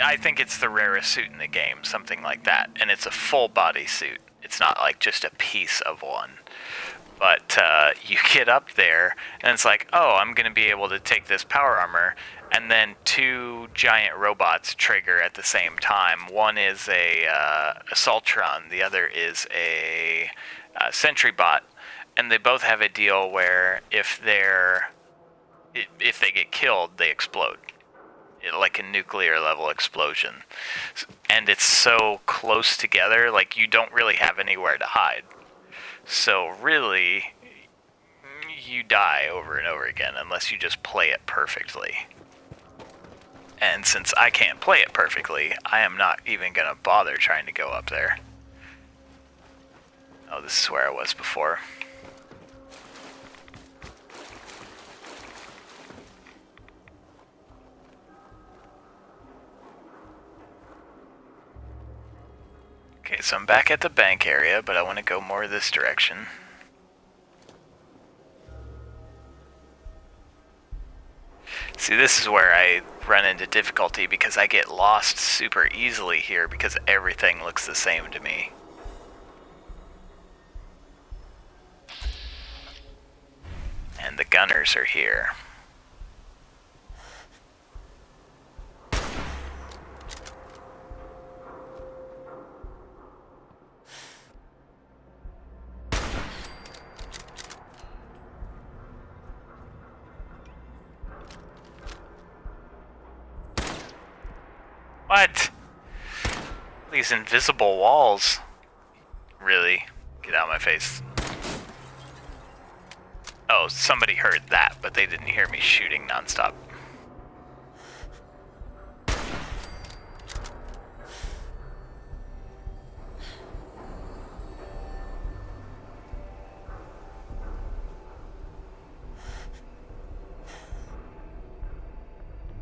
B: I think it's the rarest suit in the game, something like that. And it's a full body suit. It's not like just a piece of one. But you get up there, and it's like, oh, I'm going to be able to take this power armor, and then two giant robots trigger at the same time. One is a Assaultron, the other is a Sentry Bot, and they both have a deal where if they get killed, they explode. Like a nuclear level explosion. And it's so close together, like you don't really have anywhere to hide. So really, you die over and over again unless you just play it perfectly. And since I can't play it perfectly, I am not even going to bother trying to go up there. Oh, this is where I was before. Okay, so I'm back at the bank area, but I want to go more this direction. See, this is where I run into difficulty because I get lost super easily here because everything looks the same to me. And the gunners are here. What? These invisible walls. Really? Get out of my face. Oh, somebody heard that, but they didn't hear me shooting nonstop.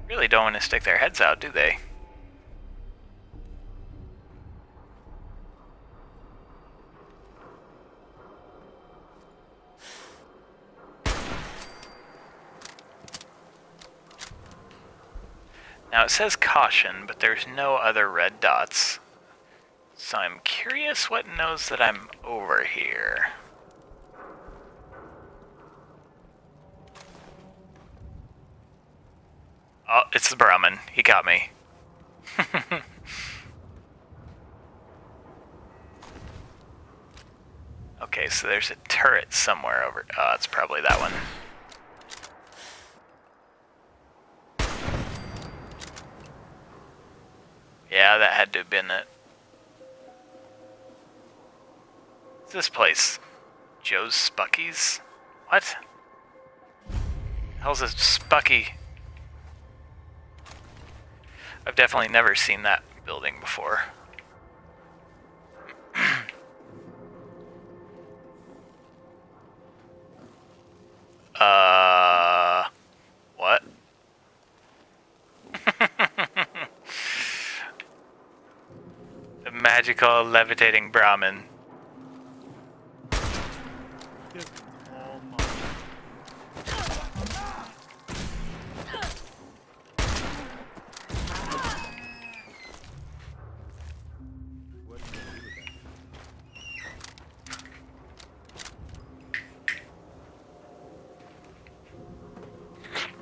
B: Really don't want to stick their heads out, do they? Now it says caution, but there's no other red dots. So I'm curious what knows that I'm over here. Oh, it's the Brahmin. He got me. Okay, so there's a turret somewhere over... Oh, it's probably that one. Yeah, that had to have been it. What's this place? Joe's Spuckies? What? Hell's a Spucky? I've definitely never seen that building before. What? The magical levitating Brahmin.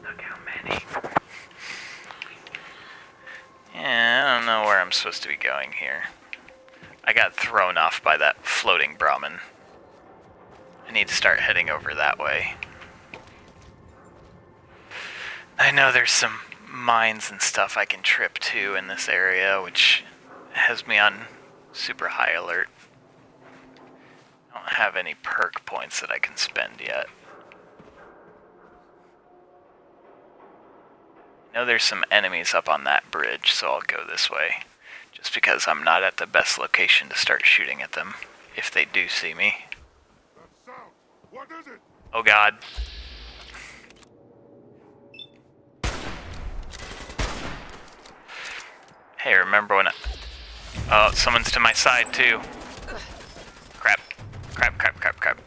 B: Look how many. Yeah, I don't know where I'm supposed to be going here. I got thrown off by that floating Brahmin. I need to start heading over that way. I know there's some mines and stuff I can trip to in this area, which has me on super high alert. I don't have any perk points that I can spend yet. I know there's some enemies up on that bridge, so I'll go this way. Just because I'm not at the best location to start shooting at them, if they do see me.
F: What is it?
B: Oh god. Hey, remember when I... Oh, someone's to my side too. Crap. Crap, crap, crap, crap.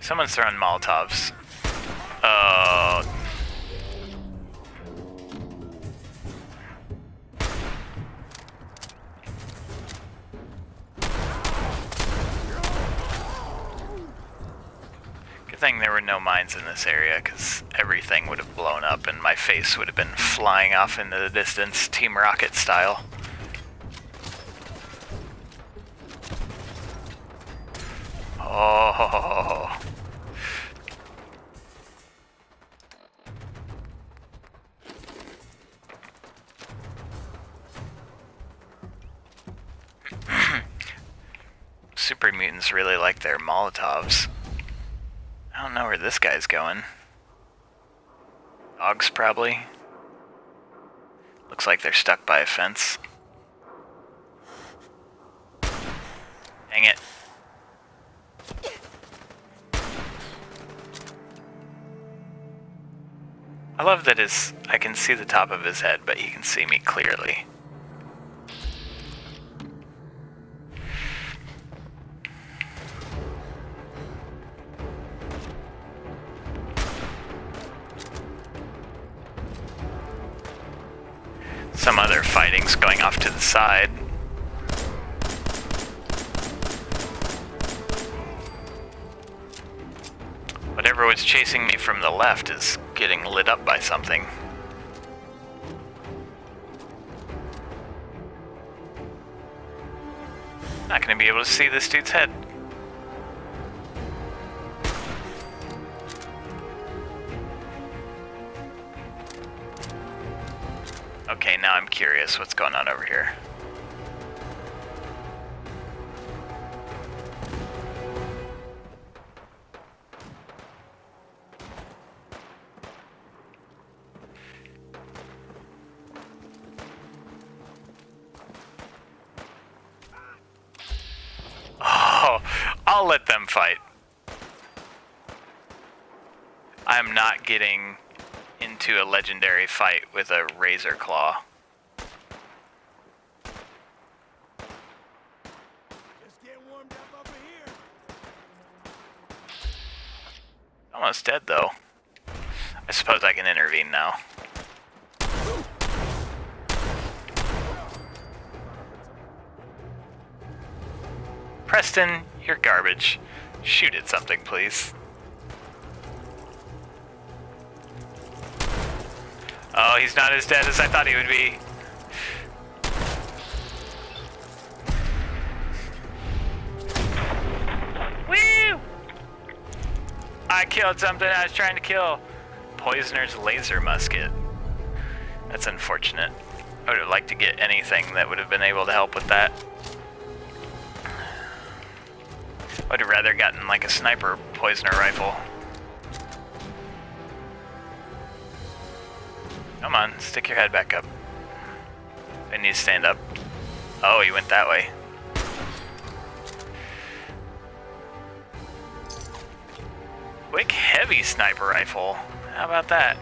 B: Someone's throwing Molotovs. Oh. Good thing there were no mines in this area, because everything would have blown up and my face would have been flying off into the distance, Team Rocket style. Oh. Super mutants really like their Molotovs. I don't know where this guy's going. Dogs, probably. Looks like they're stuck by a fence. Dang it. I love that I can see the top of his head, but he can see me clearly. Some other fighting's going off to the side. Whatever was chasing me from the left is getting lit up by something. Not gonna be able to see this dude's head. Okay, now I'm curious what's going on over here. Oh, I'll let them fight. I'm not getting into a legendary fight with a razor claw.
F: Just get warmed up over here.
B: Almost dead though. I suppose I can intervene now. Preston, you're garbage. Shoot at something, please. Oh, he's not as dead as I thought he would be. Woo! I killed something I was trying to kill. Poisoner's laser musket. That's unfortunate. I would have liked to get anything that would have been able to help with that. I would have rather gotten like a sniper poisoner rifle. Come on, stick your head back up. I need to stand up. Oh, he went that way. Quick, heavy sniper rifle. How about that?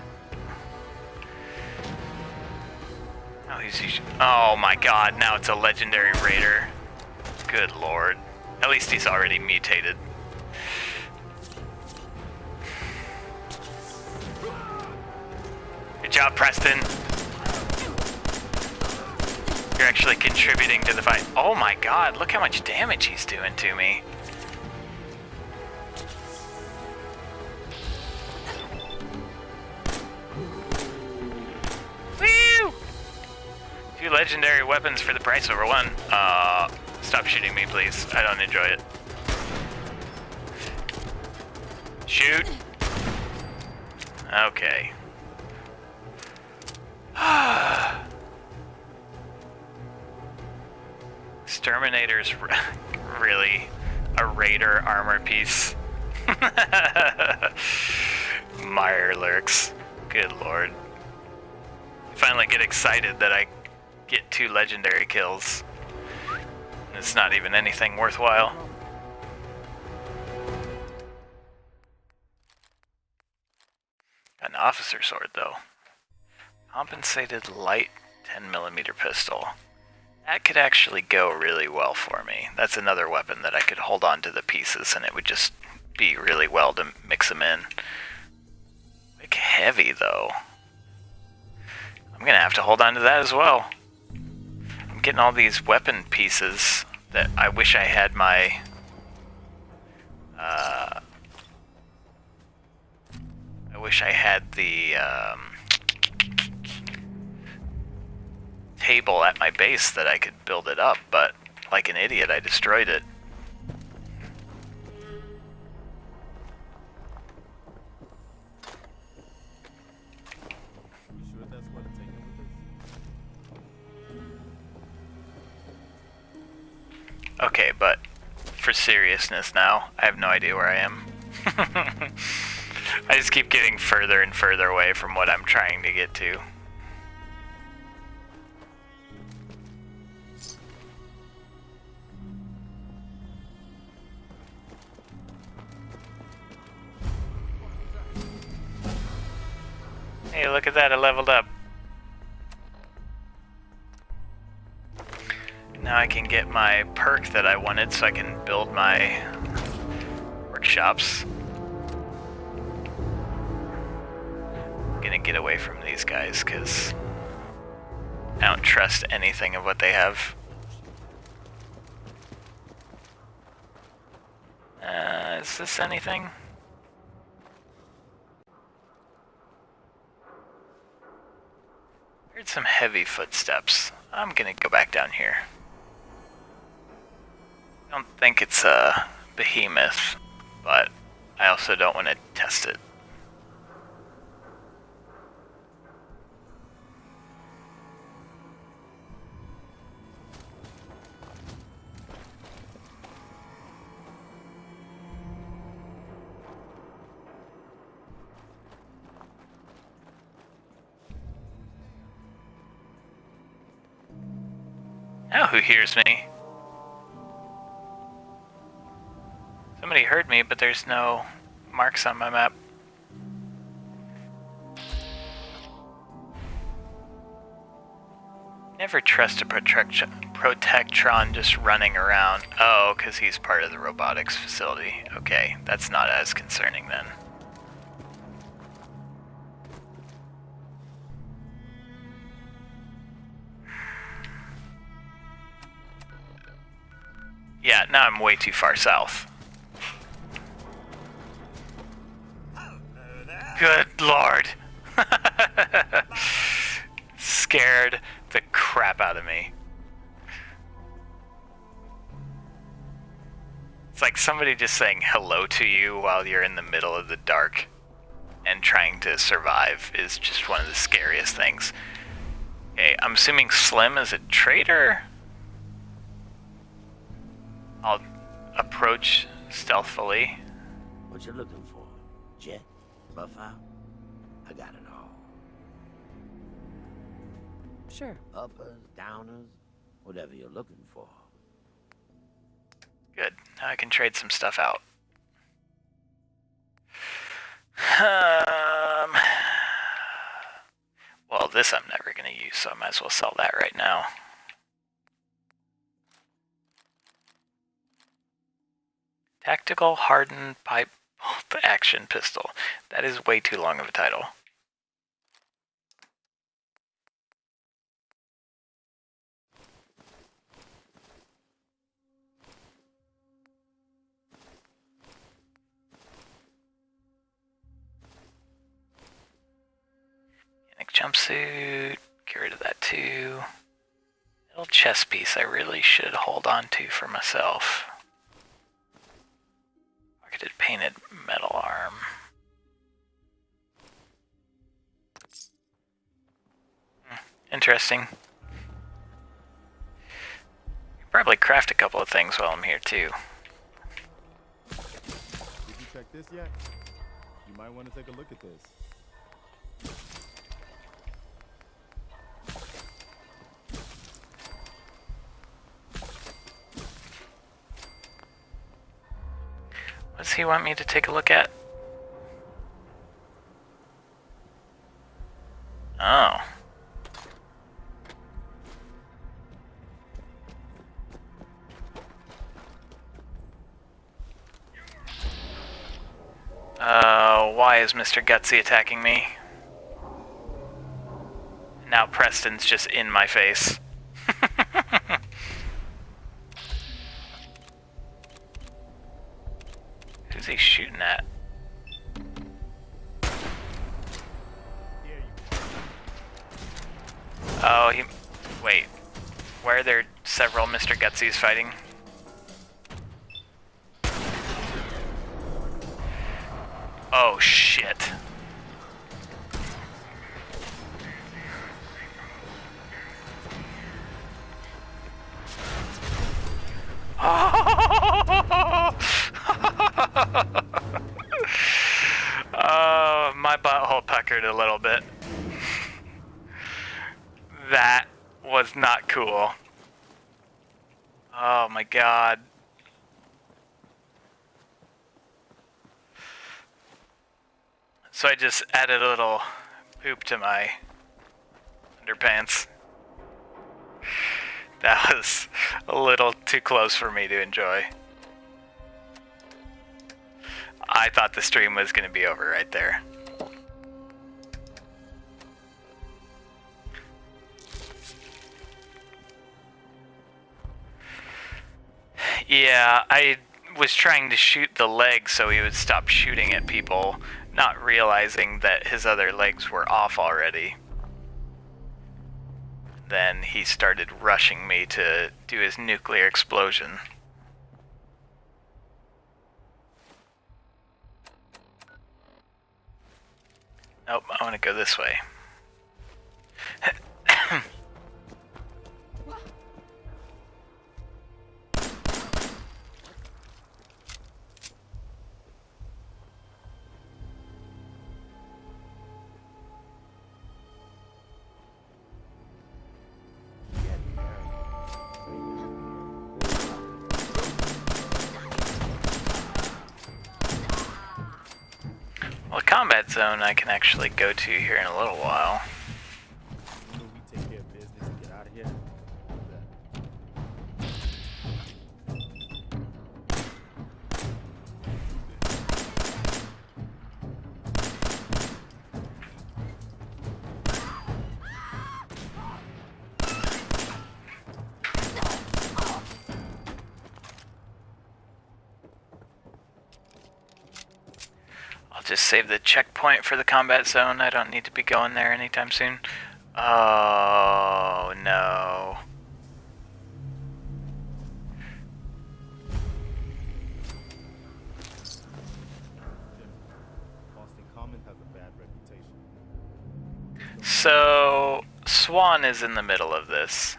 B: Oh my god, now it's a legendary raider. Good lord. At least he's already mutated. Good job, Preston. You're actually contributing to the fight. Oh my god, look how much damage he's doing to me. Woo! 2 legendary weapons for the price of one. Stop shooting me, please. I don't enjoy it. Shoot. Okay. Exterminator's really a raider armor piece. Mirelurks. Good lord. Finally get excited that I get 2 legendary kills. It's not even anything worthwhile. Got an officer sword though. Compensated light 10mm pistol. That could actually go really well for me. That's another weapon that I could hold on to the pieces and it would just be really well to mix them in. Like heavy though. I'm gonna have to hold on to that as well. I'm getting all these weapon pieces that I wish I had my I wish I had the table at my base that I could build it up, but like an idiot I destroyed it.
E: You sure that's what it's taking with us?
B: Okay, but for seriousness now, I have no idea where I am. I just keep getting further and further away from what I'm trying to get to. Hey, look at that, I leveled up. Now I can get my perk that I wanted so I can build my workshops. I'm gonna get away from these guys because I don't trust anything of what they have. Is this anything? Heard some heavy footsteps. I'm gonna go back down here. I don't think it's a behemoth, but I also don't want to test it. Now who hears me? Somebody heard me, but there's no marks on my map. Never trust a Protectron just running around. Oh, because he's part of the robotics facility. Okay, that's not as concerning then. Yeah, now I'm way too far south. Good lord. scared the crap out of me. It's like somebody just saying hello to you while you're in the middle of the dark and trying to survive is just one of the scariest things. Okay, I'm assuming Slim is a traitor. I'll approach stealthily.
M: What you looking for? Jet? Buff out? I got it all.
C: Sure.
M: Uppers, downers, whatever you're looking for.
B: Good. Now I can trade some stuff out. Well, this I'm never going to use, so I might as well sell that right now. Tactical Hardened Pipe Action Pistol. That is way too long of a title. Jumpsuit, get rid of that too. Little chest piece I really should hold on to for myself. Pocketed painted metal arm. Interesting. Probably craft a couple of things while I'm here too.
E: Did you check this yet? You might want to take a look at this.
B: What does he want me to take a look at? Oh. Why is Mr. Gutsy attacking me? Now Preston's just in my face. Who's he shooting at? Oh, he... Wait. Why are there several Mr. Gutsies fighting? Oh, shit. Oh, my butthole puckered a little bit. That was not cool. Oh my god. So I just added a little poop to my underpants. That was a little too close for me to enjoy. I thought the stream was going to be over right there. Yeah, I was trying to shoot the leg so he would stop shooting at people, not realizing that his other legs were off already. Then he started rushing me to do his nuclear explosion. Nope, I want to go this way. Well, combat zone I can actually go to here in a little while.
E: We take care of business and get out of here.
B: I'll just save the checkpoint for the combat zone. I don't need to be going there anytime soon. Oh, no.
E: Boston Common has a bad reputation.
B: So, Swan is in the middle of this.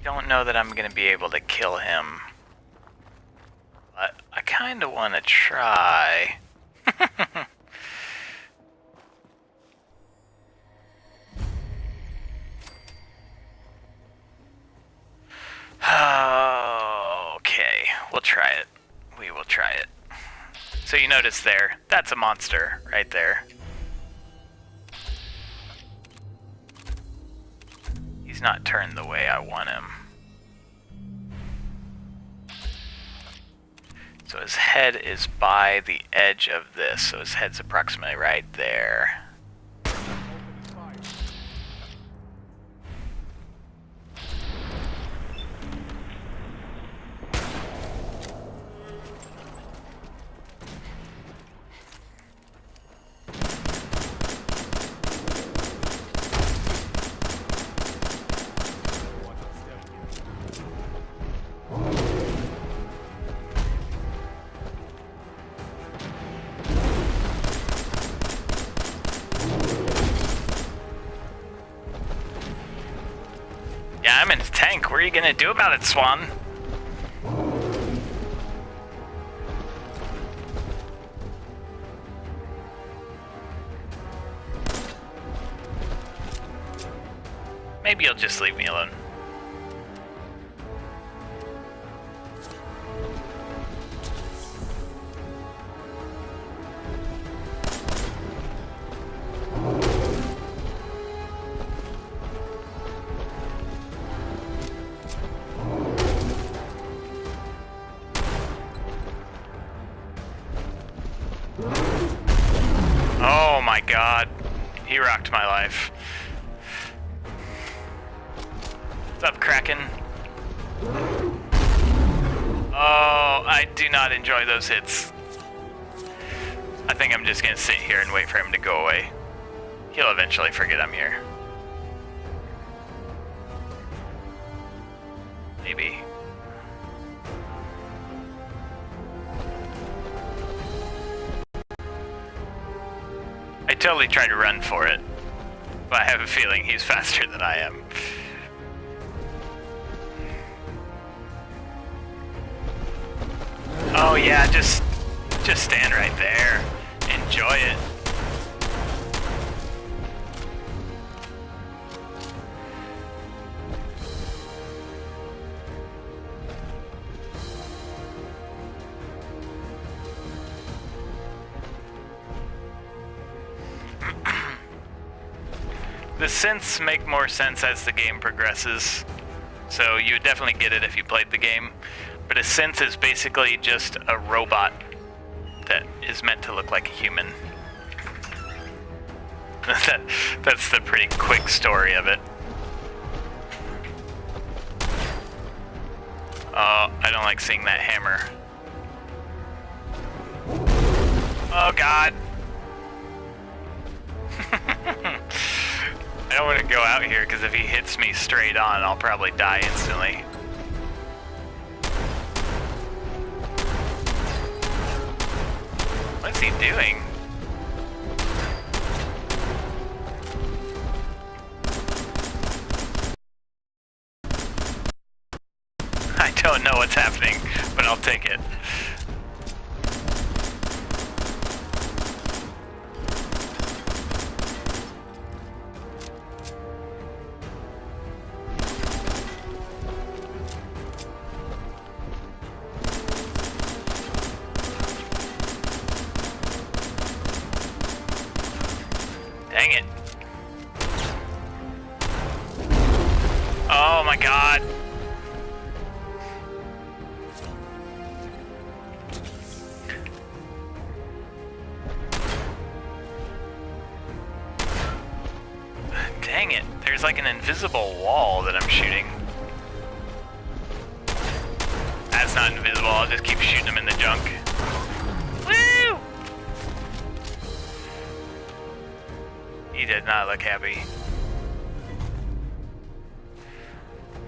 B: Don't know that I'm going to be able to kill him. But I kind of want to try. Okay, we'll try it. We will try it. So you notice there, that's a monster right there. He's not turned the way I want him. So his head is by the edge of this, so his head's approximately right there. Yeah, I'm in his tank. What are you gonna do about it, Swan? Maybe you'll just leave me alone. Oh my god. He rocked my life. What's up, Kraken? Oh, I do not enjoy those hits. I think I'm just gonna sit here and wait for him to go away. He'll eventually forget I'm here. Maybe. I totally tried to run for it, but I have a feeling he's faster than I am. Oh yeah, just stand right there. Enjoy it. The synths make more sense as the game progresses, so you would definitely get it if you played the game. But a synth is basically just a robot that is meant to look like a human. That's the pretty quick story of it. Oh, I don't like seeing that hammer. Oh god. I don't want to go out here because if he hits me straight on, I'll probably die instantly. What's he doing? I don't know what's happening, but I'll take it. Dang it. Oh my god. Dang it. There's like an invisible wall that I'm shooting. That's not invisible. I'll just keep shooting him in the junk. Woo! He did not look happy.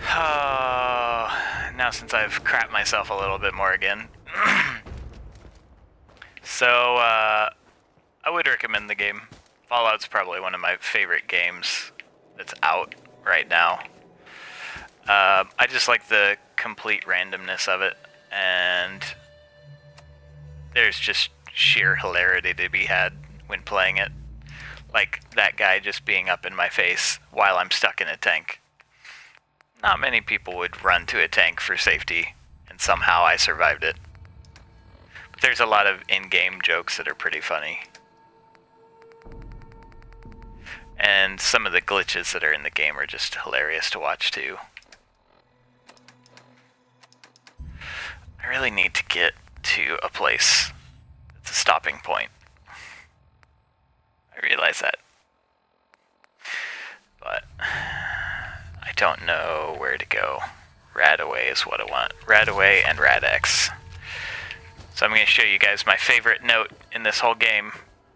B: Now since I've crapped myself a little bit more again. So, I would recommend the game. Fallout's probably one of my favorite games that's out right now. I just like the complete randomness of it, and there's just sheer hilarity to be had when playing it. Like that guy just being up in my face while I'm stuck in a tank. Not many people would run to a tank for safety, and somehow I survived it. But there's a lot of in-game jokes that are pretty funny. And some of the glitches that are in the game are just hilarious to watch too. I really need to get to a place that's a stopping point. I realize that. But I don't know where to go. Radaway is what I want. Radaway and Rad-X. So I'm going to show you guys my favorite note in this whole game.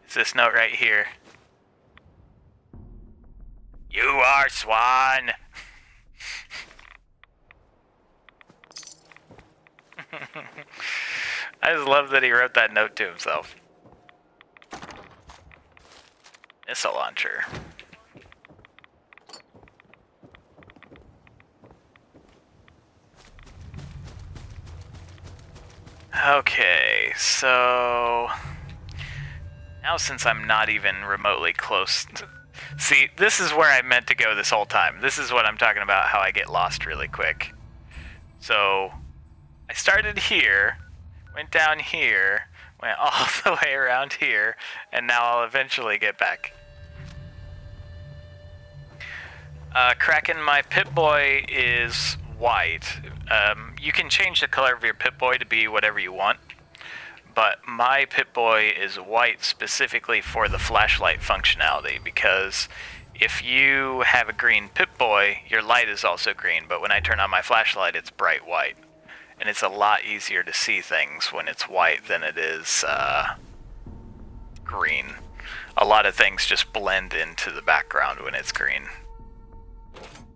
B: It's this note right here. You are Swan! I just love that he wrote that note to himself. Missile launcher. Okay, so now since I'm not even remotely close to... See, this is where I meant to go this whole time. This is what I'm talking about, how I get lost really quick. So I started here, went down here, went all the way around here, and now I'll eventually get back. Kraken, my Pip-Boy is white. You can change the color of your Pip-Boy to be whatever you want, but my Pip-Boy is white specifically for the flashlight functionality, because if you have a green Pip-Boy, your light is also green, but when I turn on my flashlight, it's bright white. And it's a lot easier to see things when it's white than it is green. A lot of things just blend into the background when it's green.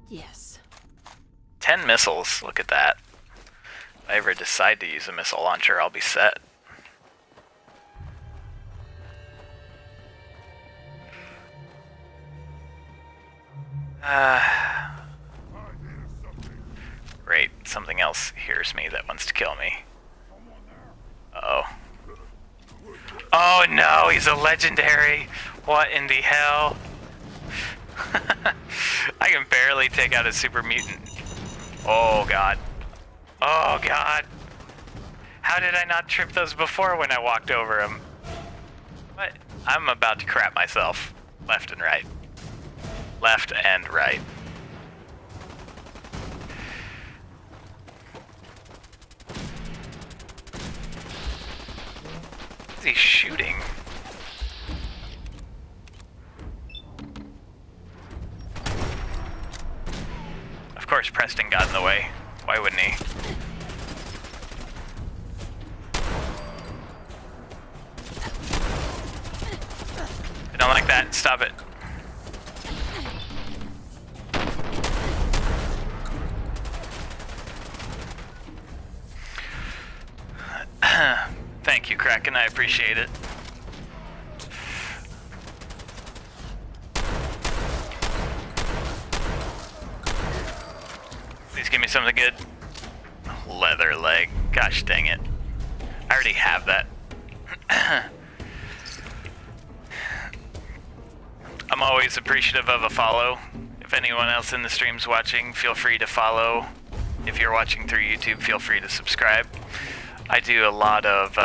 C: Yes.
B: 10 missiles, look at that. If I ever decide to use a missile launcher, I'll be set. Great, something else hears me that wants to kill me. Uh-oh. Oh no, he's a legendary! What in the hell? I can barely take out a super mutant. Oh god. Oh god. How did I not trip those before when I walked over them? What? I'm about to crap myself. Left and right. Left and right. What is he shooting? Of course Preston got in the way. Why wouldn't he? I don't like that. Stop it. Thank you, Kraken. I appreciate it. Please give me something good. Leather leg. Gosh dang it. I already have that. I'm always appreciative of a follow. If anyone else in the stream's watching, feel free to follow. If you're watching through YouTube, feel free to subscribe. I do a lot of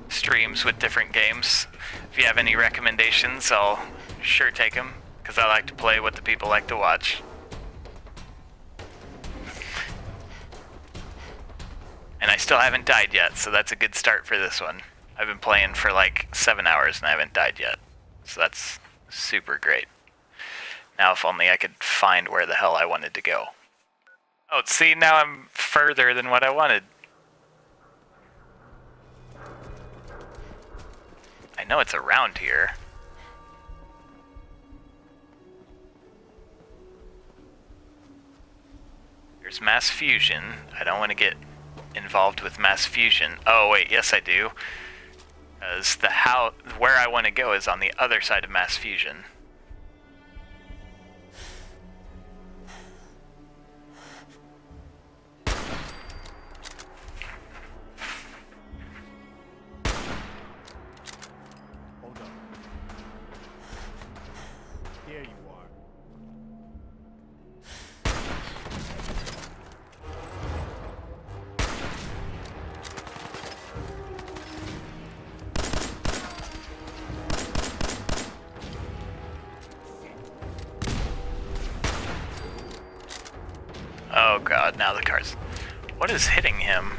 B: streams with different games. If you have any recommendations, I'll sure take them, because I like to play what the people like to watch. And I still haven't died yet, so that's a good start for this one. I've been playing for like 7 hours and I haven't died yet. So that's super great. Now if only I could find where the hell I wanted to go. Oh, see, now I'm further than what I wanted. I know it's around here. There's mass fusion. I don't want to get involved with mass fusion. Oh wait, yes I do. Because where I want to go is on the other side of mass fusion.
E: Hold up. Here you are.
B: Oh god, now the car's... What is hitting him?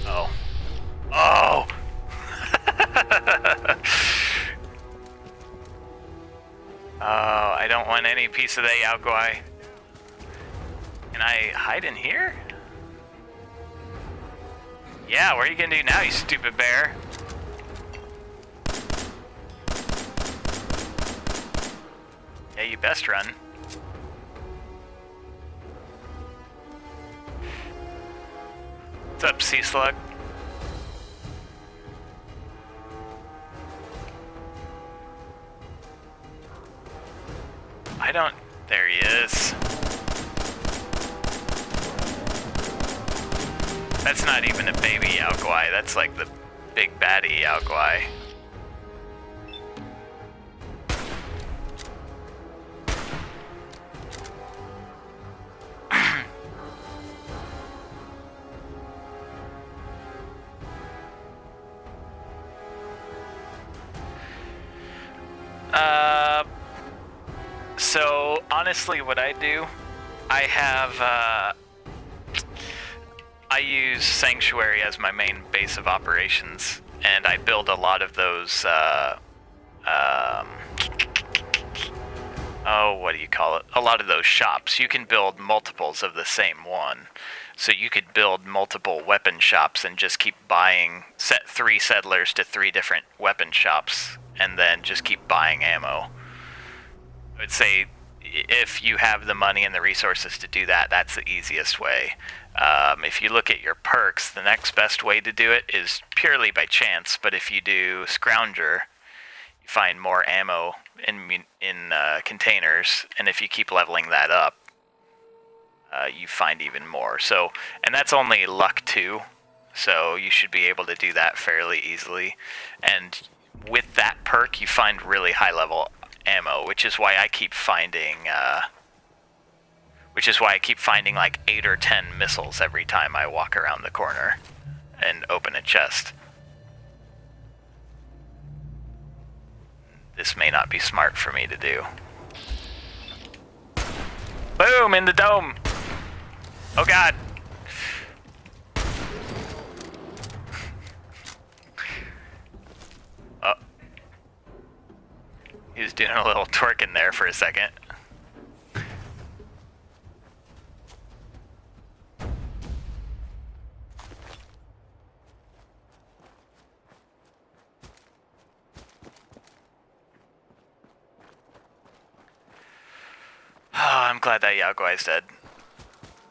B: Oh. Oh! Oh, I don't want any piece of that Yao Guai. Can I hide in here? Yeah, what are you gonna do now, you stupid bear? Yeah, you best run. What's up, Sea Slug? I don't... There he is. That's not even a baby Yao Guai, that's like the big baddie Yao Guai. So honestly, what I do, I have, I use Sanctuary as my main base of operations, and I build a lot of those, oh, what do you call it? A lot of those shops. You can build multiples of the same one. So you could build multiple weapon shops and just keep buying, set 3 settlers to 3 different weapon shops, and then just keep buying ammo. I would say if you have the money and the resources to do that, that's the easiest way. If you look at your perks, the next best way to do it is purely by chance, but if you do Scrounger, you find more ammo in containers, and if you keep leveling that up, you find even more. So, and that's only luck 2, so you should be able to do that fairly easily. And with that perk, you find really high level ammo, which is why I keep finding like 8 or 10 missiles every time I walk around the corner and open a chest. This may not be smart for me to do. Boom, in the dome. Oh god. Oh. He was doing a little twerking there for a second. Oh, I'm glad that Yao Guai's dead.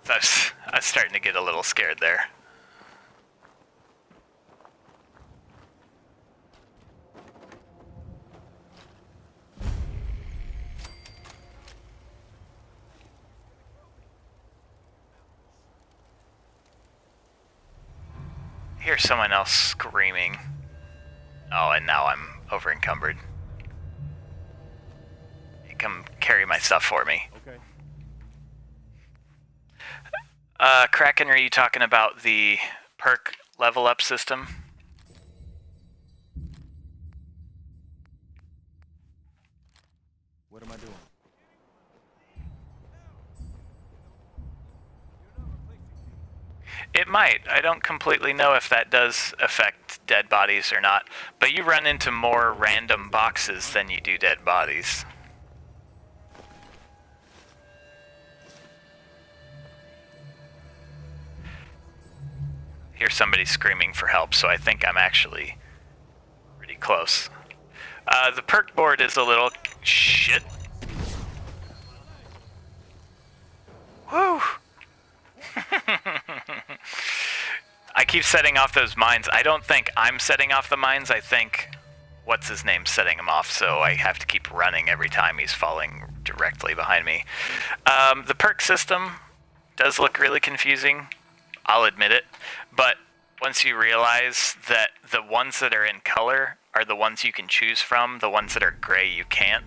B: I was starting to get a little scared there. I hear someone else screaming. Oh, and now I'm over encumbered. Come carry my stuff for me.
E: Okay.
B: Kraken, are you talking about the perk level up system?
E: What am I doing?
B: It might. I don't completely know if that does affect dead bodies or not, but you run into more random boxes than you do dead bodies. Hear somebody screaming for help, so I think I'm actually pretty close. The perk board is a little... Shit. Whew! keep setting off those mines. I don't think I'm setting off the mines. I think what's his name setting them off, so I have to keep running every time he's falling directly behind me. The perk system does look really confusing. I'll admit it. But once you realize that the ones that are in color are the ones you can choose from, the ones that are gray you can't.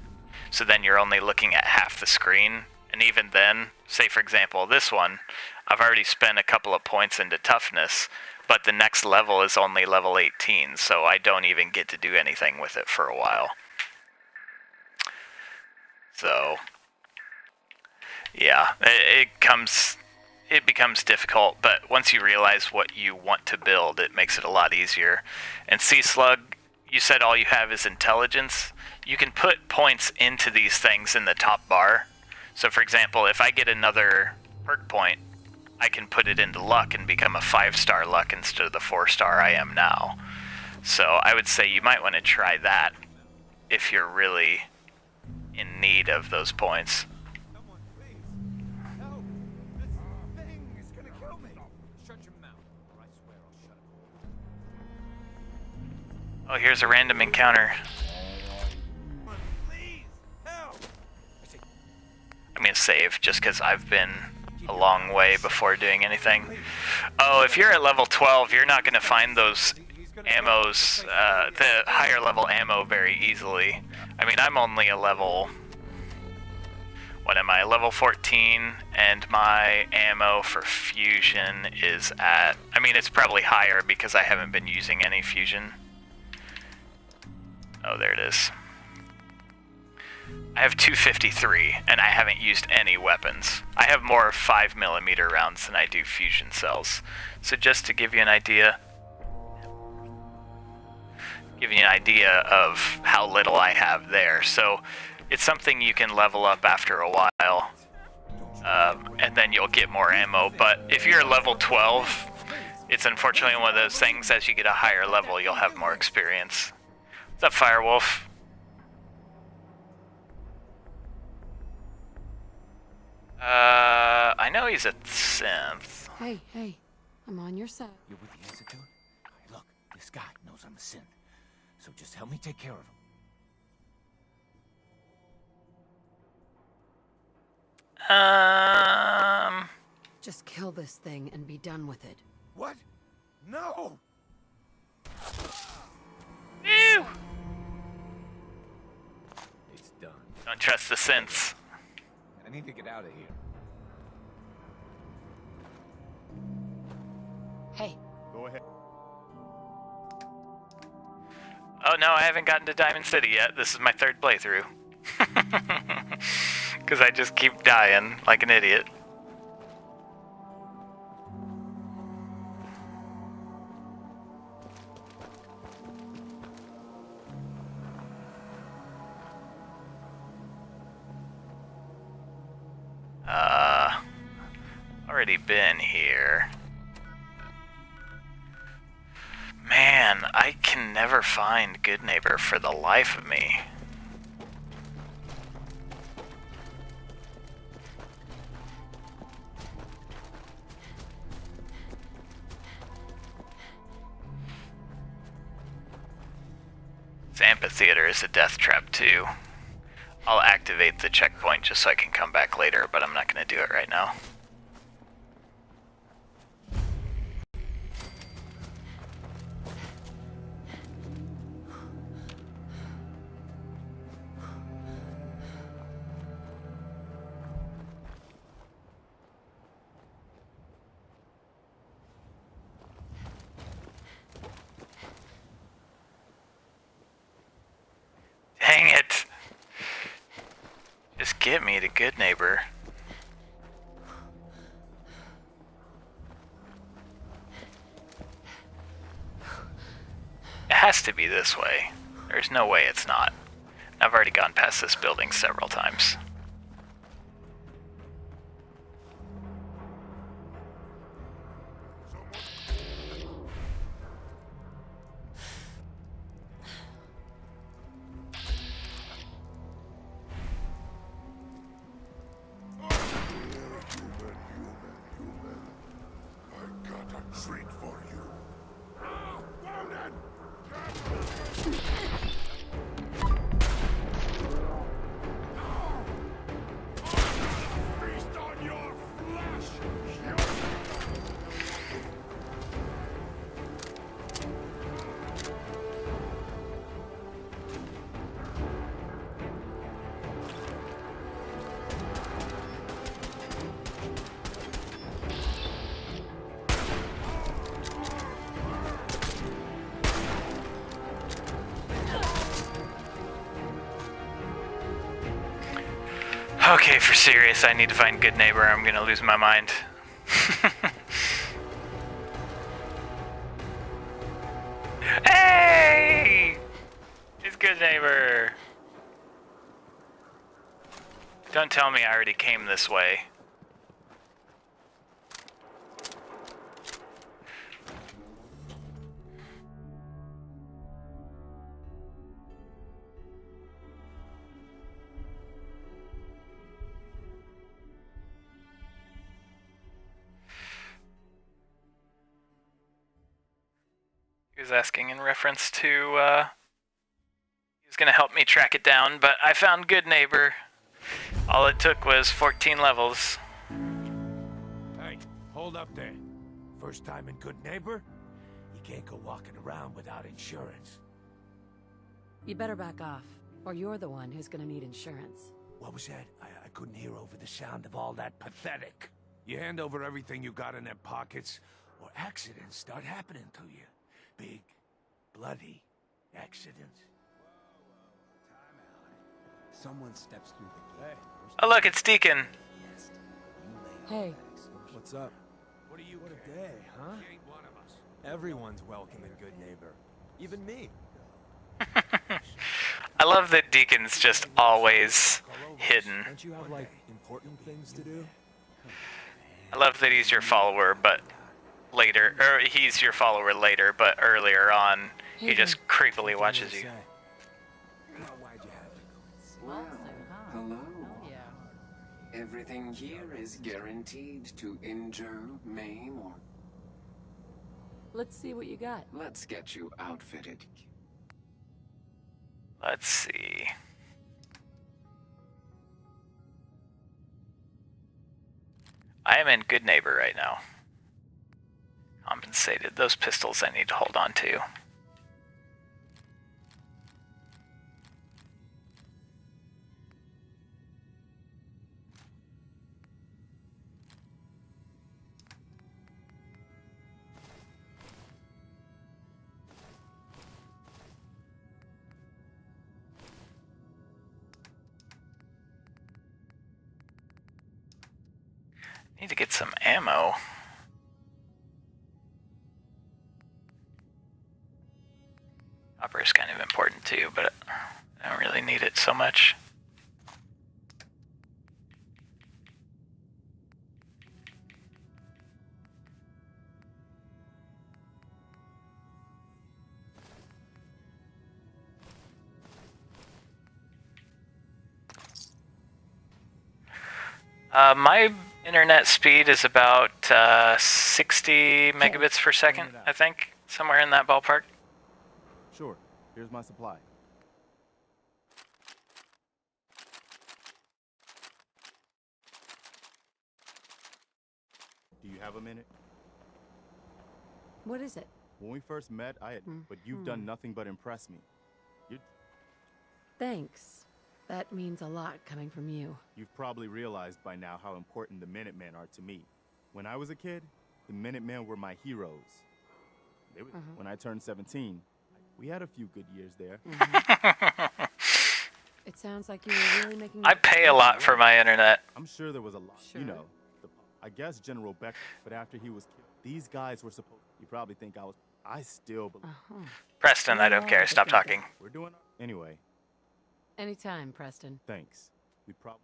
B: So then you're only looking at half the screen. And even then, say for example this one, I've already spent a couple of points into toughness, but the next level is only level 18, so I don't even get to do anything with it for a while. So, yeah, it becomes difficult, but once you realize what you want to build, it makes it a lot easier. And Sea Slug, you said all you have is intelligence. You can put points into these things in the top bar. So for example, if I get another perk point, I can put it into luck and become a 5-star luck instead of the 4-star I am now. So I would say you might want to try that if you're really in need of those points. Oh, here's a random encounter. I'm gonna save just because I've been a long way before doing anything. Oh, if you're at level 12, you're not gonna find those ammos, the higher level ammo very easily. I mean, I'm only a level... What am I? Level 14, and my ammo for fusion is at... I mean, it's probably higher because I haven't been using any fusion. Oh, there it is. I have 253, and I haven't used any weapons. I have more 5mm rounds than I do fusion cells. So just to give you an idea... of how little I have there. So it's something you can level up after a while, and then you'll get more ammo. But if you're level 12, it's unfortunately one of those things, as you get a higher level, you'll have more experience. What's up, Firewolf? I know he's a synth.
C: Hey, I'm on your side.
M: You're with the Institute? Look, this guy knows I'm a synth. So just help me take care of him.
C: Just kill this thing and be done with it.
L: What? No!
B: Ew!
D: It's done.
B: Don't trust the synths.
D: I need to get out of here.
C: Hey.
E: Go ahead.
B: Oh no, I haven't gotten to Diamond City yet. This is my 3rd playthrough. Because I just keep dying like an idiot. Already been here. Man, I can never find Good Neighbor for the life of me. This amphitheater is a death trap too. I'll activate the checkpoint just so I can come back later, but I'm not going to do it right now. Dang it! Just get me to Good Neighbor. It has to be this way. There's no way it's not. I've already gone past this building several times.
F: I got a treat for you.
B: Okay, for serious, I need to find Good Neighbor. I'm gonna lose my mind. Hey! It's Good Neighbor. Don't tell me I already came this way. He was asking in reference to, he was gonna help me track it down, but I found Good Neighbor. All it took was 14 levels.
G: Hey, hold up there. First time in Good Neighbor? You can't go walking around without insurance.
C: You better back off, or you're the one who's gonna need insurance.
G: What was that? I couldn't hear over the sound of all that pathetic. You hand over everything you got in them pockets, or accidents start happening to you. Big, bloody accidents.
D: Someone steps through the gate.
B: Oh look, it's Deacon.
C: Hey.
D: What's up?
G: What a
D: day, huh?
G: He ain't one of us.
D: Everyone's welcome in Good Neighbor. Even me.
B: I love that Deacon's just always hidden.
D: Don't you have, like, important things to do?
B: I love that he's your follower, but later, or he's your follower later, but earlier on, he just creepily watches you.
N: Well, hello. Everything here is guaranteed to injure, maim, or...
C: Let's see what you got.
N: Let's get you outfitted.
B: Let's see. I am in Good Neighbor right now. Compensated. Those pistols I need to hold on to. Need to get some ammo. Copper is kind of important too, but I don't really need it so much. My internet speed is about 60 megabits per second, I think. Somewhere in that ballpark.
E: Sure. Here's my supply. Do you have a minute?
C: What is it?
E: When we first met, but you've done nothing but impress me.
C: Thanks. That means a lot coming from you.
E: You've probably realized by now how important the Minutemen are to me. When I was a kid, the Minutemen were my heroes. When I turned 17, we had a few good years there.
C: It sounds like you were really making...
B: I pay a lot for my internet.
E: I'm sure there was a lot.
C: Sure.
E: You know, I guess General Beck, but after he was killed, these guys were supposed... You probably think I still believe...
B: Preston, I don't care. Stop talking.
E: We're doing... Anyway.
C: Anytime, Preston.
E: Thanks. We probably...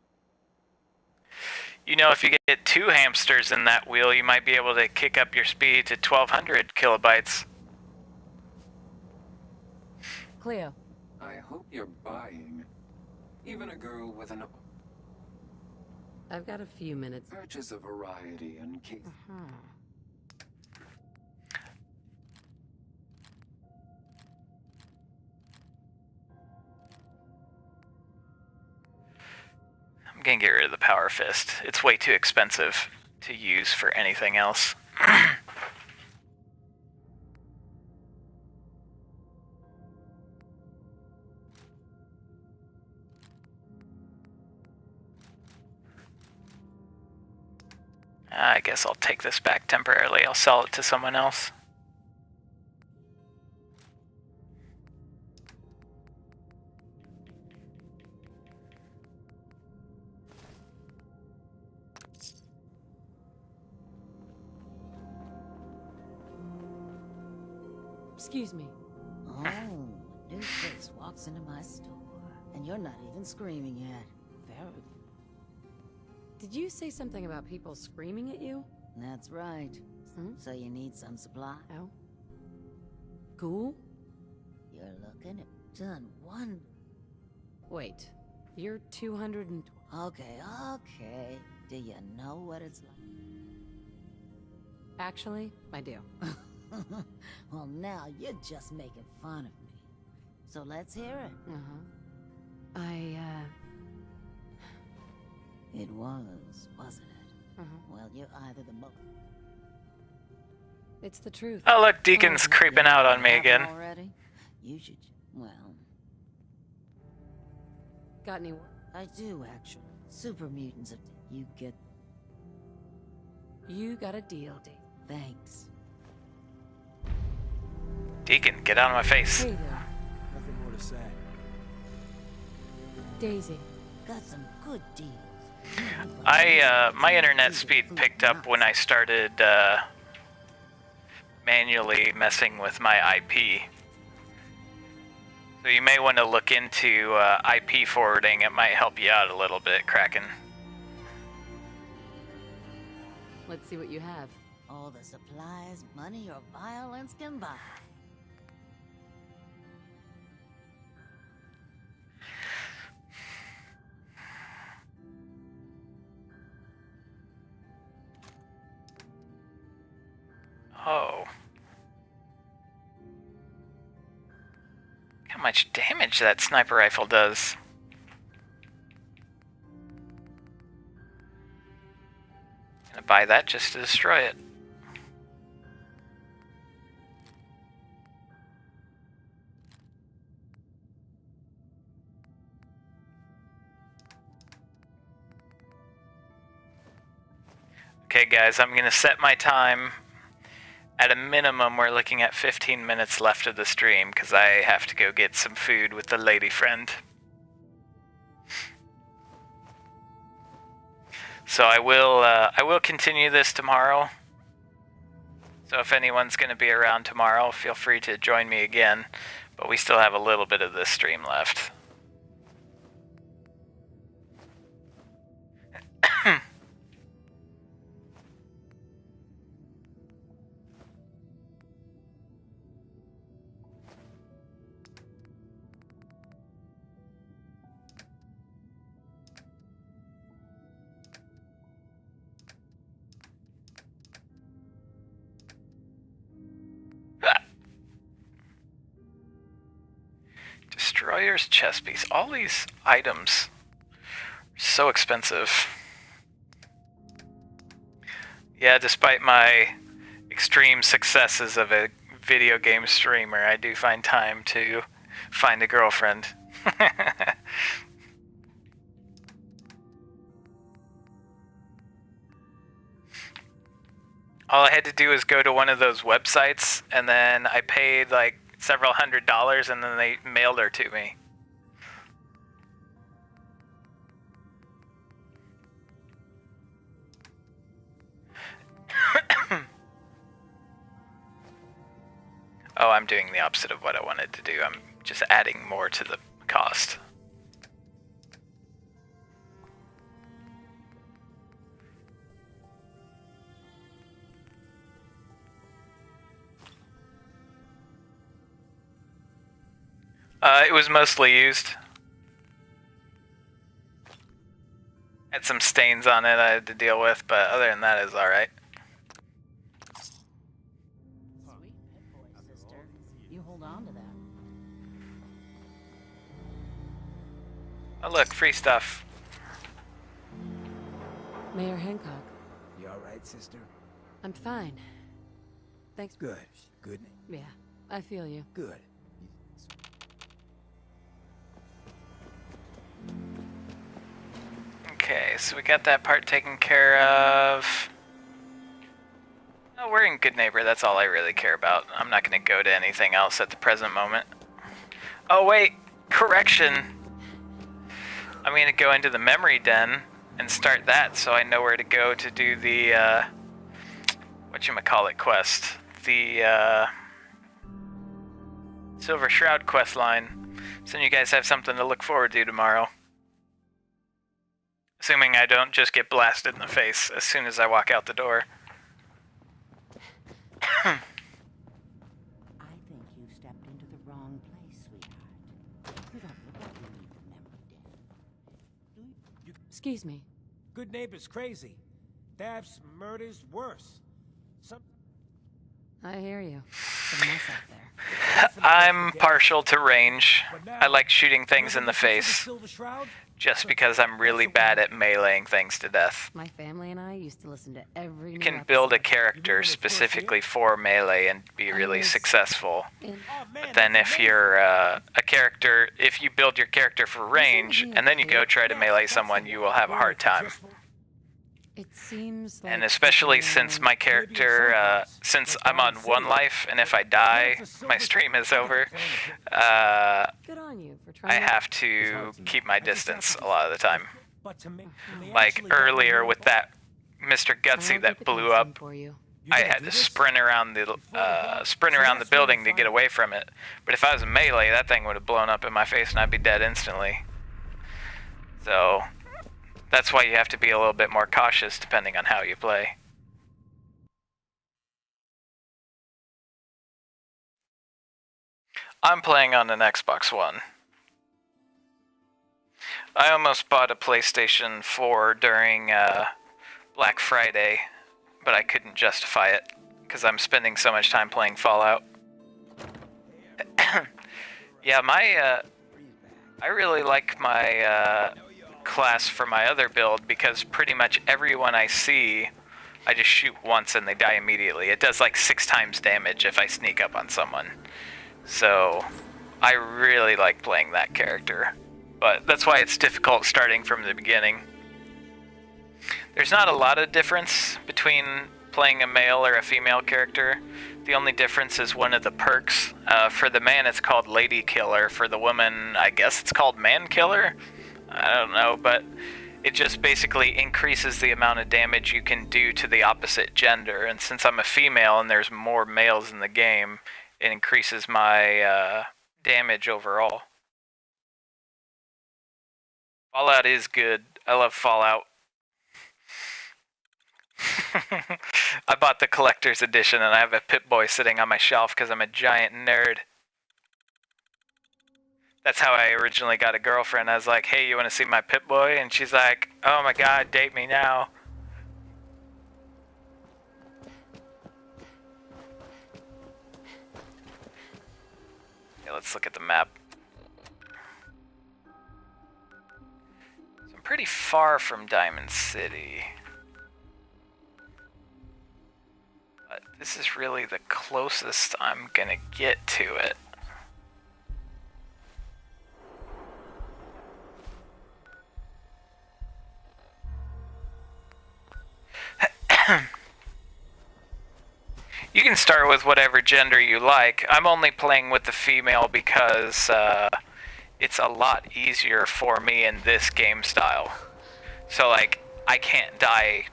B: You know, if you get 2 hamsters in that wheel, you might be able to kick up your speed to 1200 kilobytes.
C: Cleo.
N: I hope you're buying. Even a girl with an...
C: I've got a few minutes.
N: Purchase a variety in case...
B: I'm gonna get rid of the Power Fist. It's way too expensive to use for anything else. I guess I'll take this back temporarily. I'll sell it to someone else.
C: Excuse me.
O: Oh, new face walks into my store, and you're not even screaming yet. Very.
C: Did you say something about people screaming at you?
O: That's right. So you need some supply?
C: Oh. Cool.
O: You're looking at done one.
C: Wait, you're 200 and...
O: Okay. Do you know what it's like?
C: Actually, I do.
O: Well, now you're just making fun of me. So let's hear it. It was, wasn't it? Well, you're either the most...
C: It's the truth.
B: Oh, look, Deacon's creeping out on me again.
O: Already? You should... Well...
C: Got any work?
O: I do, actually. Super mutants of... You get...
C: You got a deal, Dave.
O: Thanks.
B: Deacon, get out of my face.
C: Hey there.
D: Nothing more to say.
C: Daisy.
O: Got some good deals.
B: My internet speed picked up when I started, manually messing with my IP. So you may want to look into, IP forwarding. It might help you out a little bit, Kraken.
C: Let's see what you have.
O: All the supplies, money, or violence can buy.
B: Oh. How much damage that sniper rifle does. Gonna buy that just to destroy it. Okay guys, I'm gonna set my time. At a minimum, we're looking at 15 minutes left of the stream, because I have to go get some food with the lady friend. So I will continue this tomorrow. So if anyone's going to be around tomorrow, feel free to join me again. But we still have a little bit of this stream left. Destroyer's chest piece. All these items are so expensive. Yeah, despite my extreme successes of a video game streamer, I do find time to find a girlfriend. All I had to do was go to one of those websites, and then I paid like several $100s, and then they mailed her to me. Oh, I'm doing the opposite of what I wanted to do. I'm just adding more to the cost. It was mostly used. Had some stains on it I had to deal with, but other than that, it's alright.
O: Sweet pit boy, sister. You hold on to that.
B: Oh look, free stuff.
C: Mayor Hancock.
D: You alright, sister?
C: I'm fine. Thanks.
D: Good. Good.
C: Yeah, I feel you.
D: Good.
B: Okay, so we got that part taken care of. Oh, we're in Good Neighbor, that's all I really care about. I'm not going to go to anything else at the present moment. Oh wait, correction! I'm going to go into the memory den and start that so I know where to go to do the, whatchamacallit quest. The, Silver Shroud quest line. So you guys have something to look forward to tomorrow. Assuming I don't just get blasted in the face as soon as I walk out the door.
J: I think you stepped into the wrong place, sweetheart. You don't look like you need the memory, Dan.
C: Excuse me.
G: Good neighbor's crazy. Thefts, murders, worse.
C: I hear you. It's a mess out there.
B: I'm partial to range. I like shooting things in the face. Just because I'm really bad at meleeing things to death.
C: My family and I used to listen to every
B: You
C: new
B: can build a character specifically for melee and be really successful. But then if you're a character, if you build your character for range, and then you go try to melee someone, you will have a hard time.
C: It seems like
B: And especially since my character, since I'm on 1 life, and if I die, my stream is over,
C: good on you for
B: I have to keep my distance a lot of the time. Like earlier with that Mr. Gutsy that blew up, I had to sprint around the building to get away from it. But if I was in melee, that thing would have blown up in my face and I'd be dead instantly. So that's why you have to be a little bit more cautious depending on how you play. I'm playing on an Xbox One. I almost bought a PlayStation 4 during Black Friday, but I couldn't justify it because I'm spending so much time playing Fallout. Yeah, I really like my class for my other build because pretty much everyone I see, I just shoot once and they die immediately. It does like 6 times damage if I sneak up on someone. So I really like playing that character. But that's why it's difficult starting from the beginning. There's not a lot of difference between playing a male or a female character. The only difference is one of the perks. For the man, it's called Lady Killer. For the woman, I guess it's called Man Killer? I don't know, but it just basically increases the amount of damage you can do to the opposite gender. And since I'm a female and there's more males in the game, it increases my damage overall. Fallout is good. I love Fallout. I bought the collector's edition and I have a Pip-Boy sitting on my shelf because I'm a giant nerd. That's how I originally got a girlfriend. I was like, hey, you want to see my Pip-Boy? And she's like, oh my god, date me now. Okay, let's look at the map. So I'm pretty far from Diamond City. But this is really the closest I'm gonna get to it. You can start with whatever gender you like. I'm only playing with the female because it's a lot easier for me in this game style. So like, I can't die.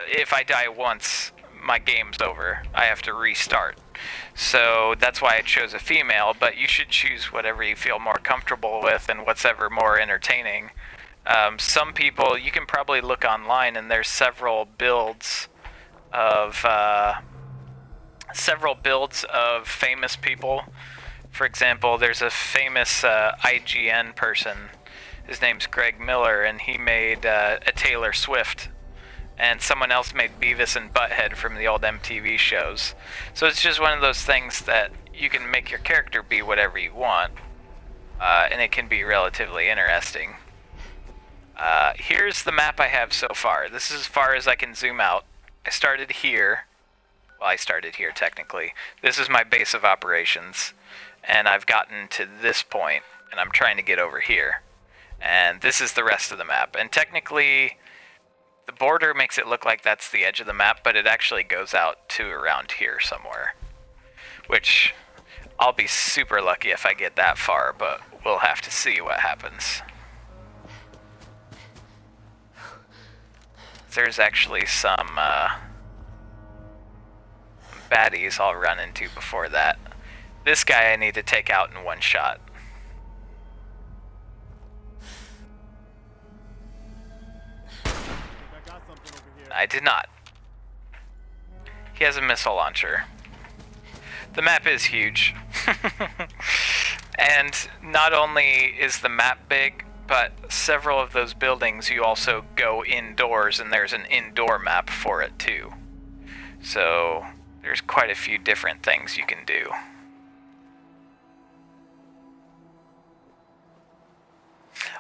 B: If I die once, my game's over. I have to restart. So that's why I chose a female, but you should choose whatever you feel more comfortable with and what's ever more entertaining. Some people, you can probably look online and there's several builds of famous people. For example, there's a famous IGN person. His name's Greg Miller, and he made a Taylor Swift. And someone else made Beavis and Butthead from the old MTV shows. So it's just one of those things that you can make your character be whatever you want. And it can be relatively interesting. Here's the map I have so far. This is as far as I can zoom out. I started here. Well, I started here technically. This is my base of operations. And I've gotten to this point, and I'm trying to get over here. And this is the rest of the map. And technically, the border makes it look like that's the edge of the map, but it actually goes out to around here somewhere. Which, I'll be super lucky if I get that far, but we'll have to see what happens. There's actually some baddies I'll run into before that. This guy I need to take out in one shot. I did not. He has a missile launcher. The map is huge. And not only is the map big, but several of those buildings you also go indoors, and there's an indoor map for it too. So there's quite a few different things you can do.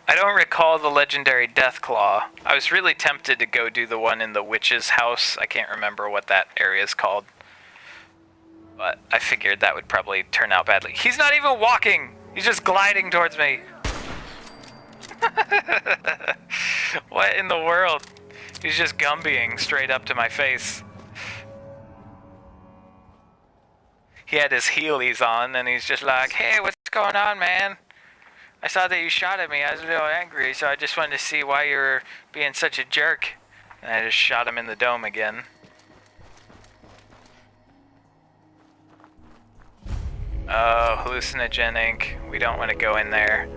B: I don't recall the legendary Deathclaw. I was really tempted to go do the one in the witch's house. I can't remember what that area is called. But I figured that would probably turn out badly. He's not even walking! He's just gliding towards me. What in the world? He's just Gumbying straight up to my face. He had his heelys on, and he's just like, "Hey, what's going on, man? I saw that you shot at me. I was a little angry, so I just wanted to see why you were being such a jerk." And I just shot him in the dome again. Oh, hallucinogenic. We don't want to go in there.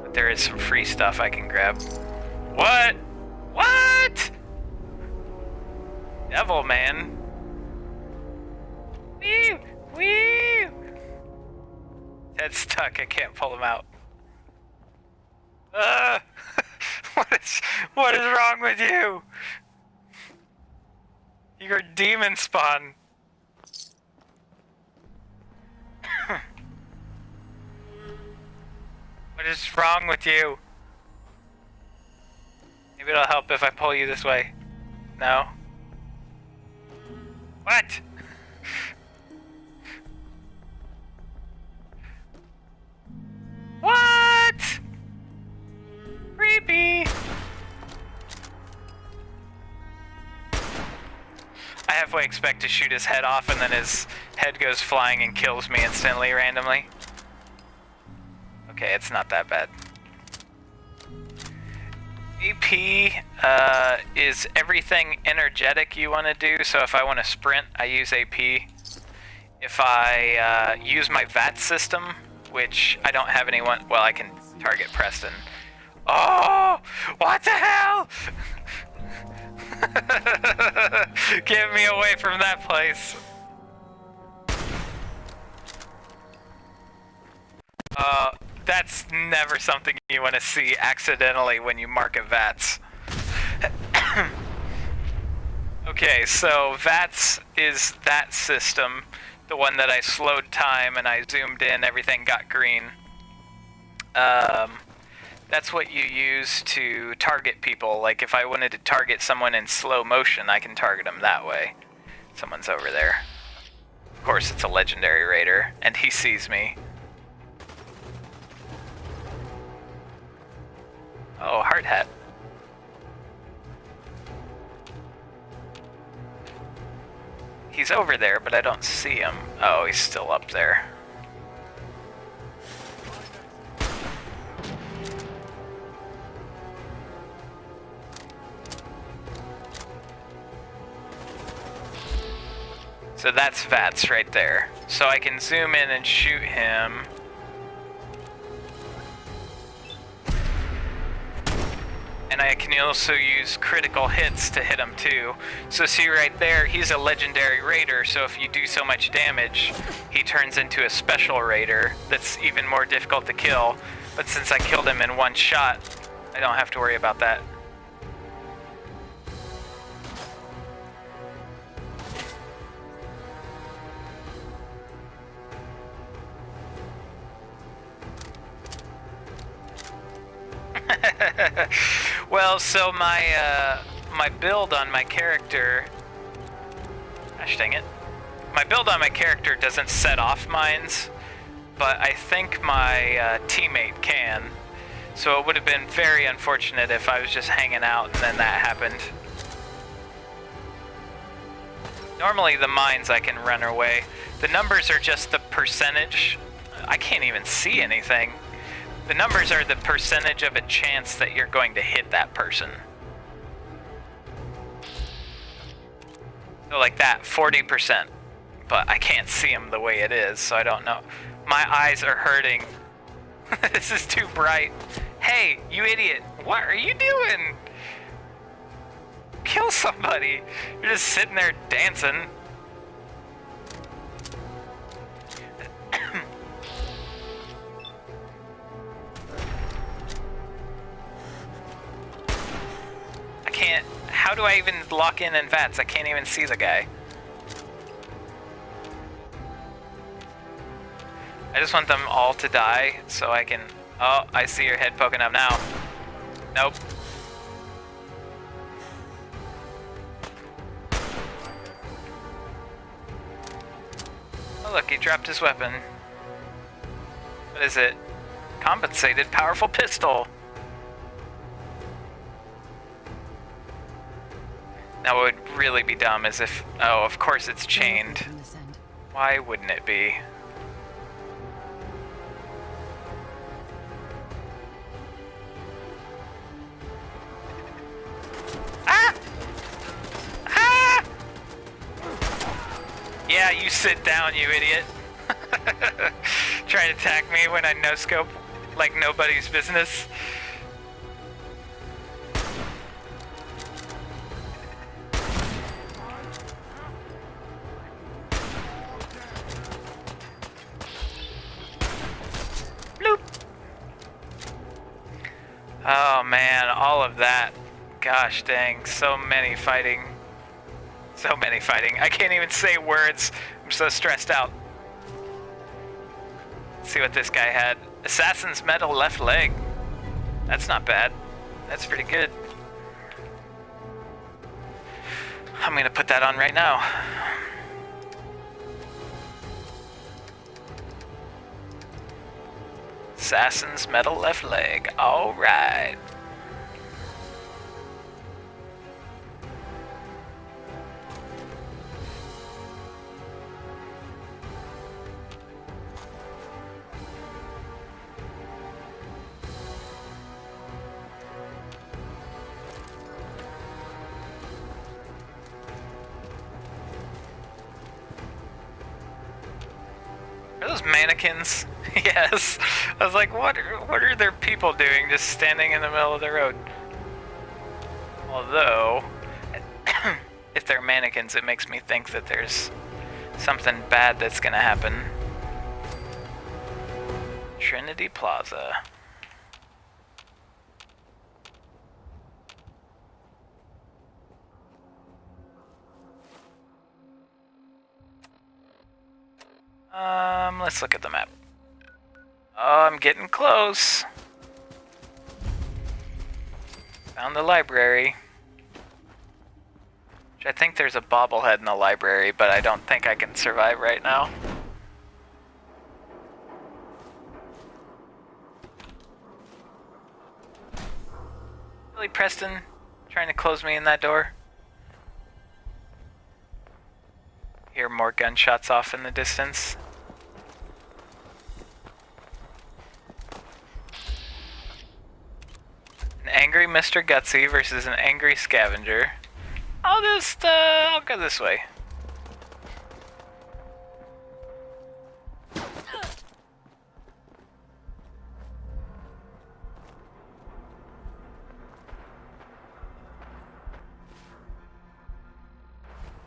B: But there is some free stuff I can grab. What? What? Devil man. Wee! Wee! Head's stuck. I can't pull him out. What is wrong with you? You're demon spawn. What is wrong with you? Maybe it'll help if I pull you this way. No? What? What? Creepy. I halfway expect to shoot his head off, and then his head goes flying and kills me instantly, randomly. Okay, it's not that bad. AP is everything energetic you want to do, so if I want to sprint, I use AP. If I use my VAT system, which I don't have anyone... Well, I can target Preston. Oh! What the hell? Get me away from that place. That's never something you want to see accidentally when you mark a VATS. Okay, so VATS is that system, the one that I slowed time and I zoomed in, everything got green. That's what you use to target people. Like if I wanted to target someone in slow motion, I can target them that way. Someone's over there. Of course, it's a legendary raider, and he sees me. Oh, hard hat. He's over there, but I don't see him. Oh, he's still up there. So that's VATS right there. So I can zoom in and shoot him. And I can also use critical hits to hit him too. So see right there, he's a legendary raider, so if you do so much damage, he turns into a special raider that's even more difficult to kill. But since I killed him in one shot, I don't have to worry about that. Well, so my build on my character... Gosh dang it. My build on my character doesn't set off mines, but I think my teammate can. So it would have been very unfortunate if I was just hanging out and then that happened. Normally the mines I can run away. The numbers are just the percentage. I can't even see anything. The numbers are the percentage of a chance that you're going to hit that person. So like that, 40%. but I can't see him the way it is, so I don't know. My eyes are hurting. This is too bright. Hey, you idiot. What are you doing? Kill somebody. You're just sitting there dancing. I can't. How do I even lock in VATS? I can't even see the guy. I just want them all to die so I can... Oh, I see your head poking up now. Nope. Oh look, he dropped his weapon. What is it? Compensated powerful pistol. Now what would really be dumb is if... Oh, of course it's chained. Why wouldn't it be? Yeah, you sit down, you idiot. Trying to attack me when I no-scope like nobody's business. Bloop. Oh man, all of that. Gosh dang, so many fighting. So many fighting. I can't even say words. I'm so stressed out. Let's see what this guy had. Assassin's Metal left leg. That's not bad. That's pretty good. I'm gonna put that on right now. Assassin's Metal left leg. Alright. Are those mannequins? Yes. I was like, what are their people doing just standing in the middle of the road? Although, if they're mannequins, it makes me think that there's something bad that's gonna happen. Trinity Plaza. Let's look at the map. Oh, I'm getting close. Found the library. Which I think there's a bobblehead in the library, but I don't think I can survive right now. Really, Preston? Trying to close me in that door? Hear more gunshots off in the distance. An angry Mr. Gutsy versus an angry scavenger. I'll go this way.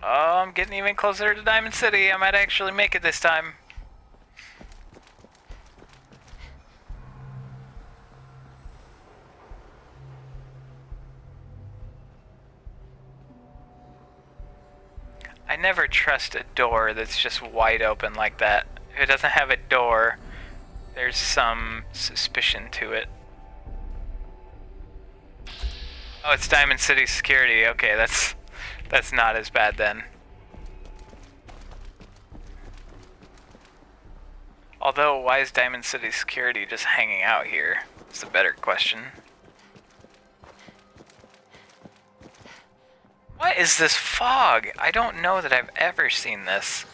B: Oh, I'm getting even closer to Diamond City. I might actually make it this time. I never trust a door that's just wide open like that. If it doesn't have a door, there's some suspicion to it. Oh, it's Diamond City security. Okay, that's not as bad then. Although, why is Diamond City security just hanging out here? It's a better question. What is this fog? I don't know that I've ever seen this.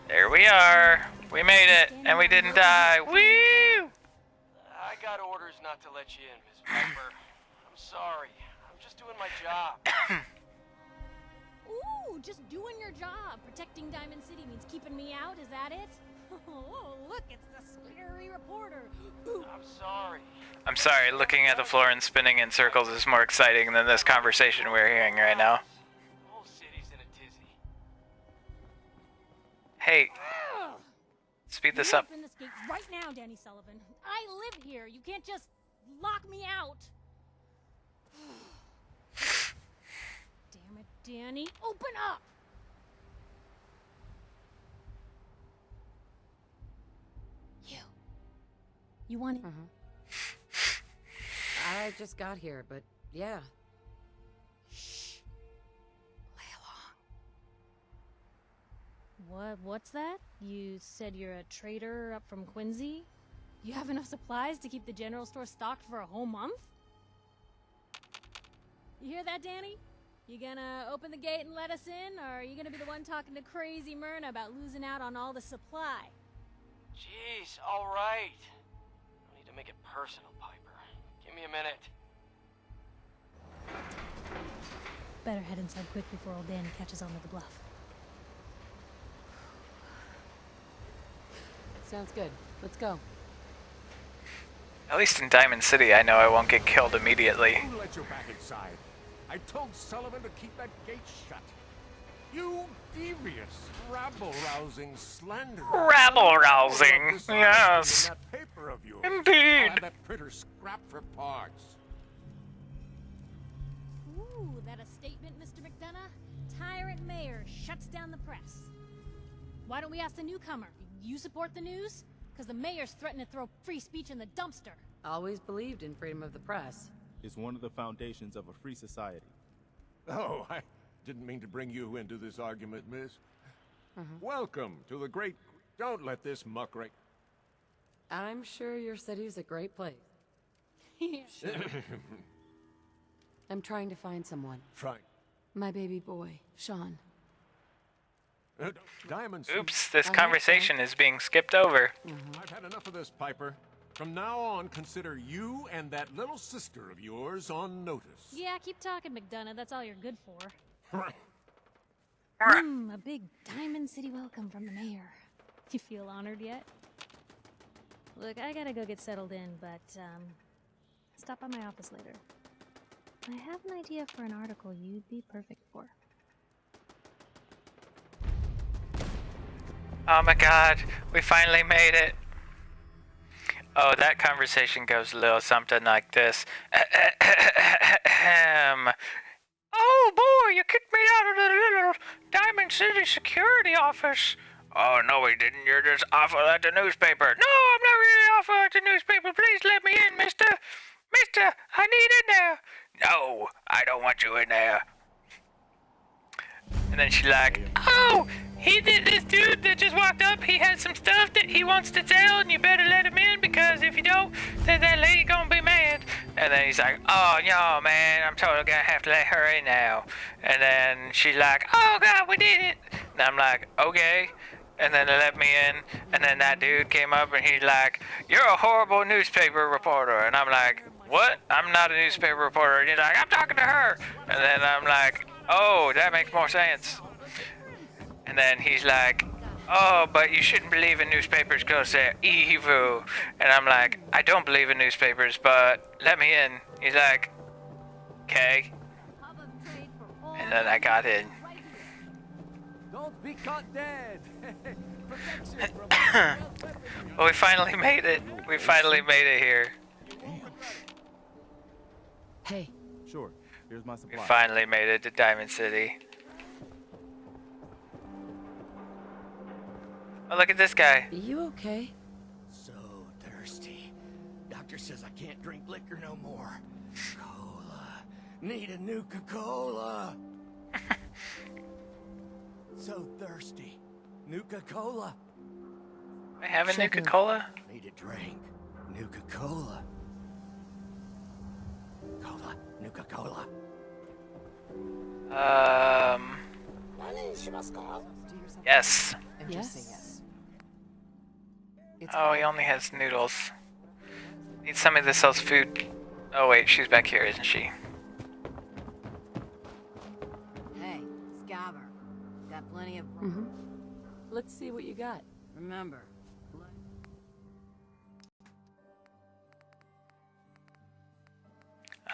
B: There we are. We made it, and we didn't die. Woo!
H: I got orders not to let you in, Miss Piper. I'm sorry. I'm just doing my job.
K: Ooh, just doing your job. Protecting Diamond City means keeping me out, is that it? Oh, look, it's the scary reporter.
H: I'm sorry.
B: I'm sorry, looking at the floor and spinning in circles is more exciting than this conversation we're hearing right now.
H: The whole city's in a tizzy.
B: Hey, speed this up.
K: Open this gate right now, Danny Sullivan. I live here. You can't just lock me out. Damn it, Danny. Open up! You want it?
C: I just got here, but yeah.
K: Shh. Play along. What's that? You said you're a trader up from Quincy? You have enough supplies to keep the general store stocked for a whole month? You hear that, Danny? You gonna open the gate and let us in, or are you gonna be the one talking to crazy Myrna about losing out on all the supply?
H: Jeez, all right. No need to make it personal, Piper. Give me a minute.
K: Better head inside quick before old Danny catches on to the bluff.
C: Sounds good. Let's go.
B: At least in Diamond City, I know I won't get killed immediately.
G: Who let you back inside? I told Sullivan to keep that gate shut. You devious, rabble-rousing slanderer.
B: Rabble-rousing, yes.
G: That paper of yours.
B: Indeed.
G: I'll have that printer scrapped for parts.
K: Ooh, that a statement, Mr. McDonough? Tyrant mayor shuts down the press. Why don't we ask the newcomer? You support the news? Because the mayor's threatened to throw free speech in the dumpster.
C: Always believed in freedom of the press.
E: It's one of the foundations of a free society.
G: Oh, I didn't mean to bring you into this argument, miss. Welcome to the great... Don't let this muckrake...
C: I'm sure your city's a great place. I'm trying to find someone.
G: Trying.
C: My baby boy, Sean.
G: Diamonds.
B: Oops, this conversation is being skipped over.
G: I've had enough of this, Piper. From now on, consider you and that little sister of yours on notice.
K: Yeah, keep talking, McDonough. That's all you're good for. A big Diamond City welcome from the mayor. You feel honored yet? Look, I gotta go get settled in, but, stop by my office later. I have an idea for an article you'd be perfect for.
B: Oh my god, we finally made it. Oh, that conversation goes a little something like this. Oh boy, you kicked me out of the little Diamond City security office. Oh no, we didn't. You're just awful at the newspaper. No, I'm not really awful at the newspaper. Please let me in, mister. Mister, I need in there. No, I don't want you in there. And then she's like, oh, this dude that just walked up, he has some stuff that he wants to tell, and you better let him in, because if you don't, then that lady gonna be mad. And then he's like, oh, no, man, I'm totally gonna have to let her in now. And then she's like, oh, God, we did it. And I'm like, okay. And then they let me in, and then that dude came up, and he's like, you're a horrible newspaper reporter. And I'm like, what? I'm not a newspaper reporter. And he's like, I'm talking to her. And then I'm like, oh, that makes more sense. And then he's like, oh, but you shouldn't believe in newspapers because they're evil. And I'm like, I don't believe in newspapers, but let me in. He's like, okay. And then I got in.
D: Don't be caught dead.
B: Well, we finally made it. We finally made it here.
C: Hey.
E: Sure. Here's my
B: We
E: supply.
B: finally made it to Diamond City. Oh, look at this guy.
C: You okay?
M: So thirsty. Doctor says I can't drink liquor no more. Cola. Need a Nuka-Cola. So thirsty. Nuka-Cola.
B: I have a Nuka-Cola?
M: Need a drink. Nuka-Cola. Cola. Nuka-Cola.
B: Yes.
C: Yes.
B: Oh, he only has noodles. Need somebody that sells food. Oh wait, she's back here, isn't she?
C: Hey, Scabber. Got plenty of... Let's see what you got. Remember.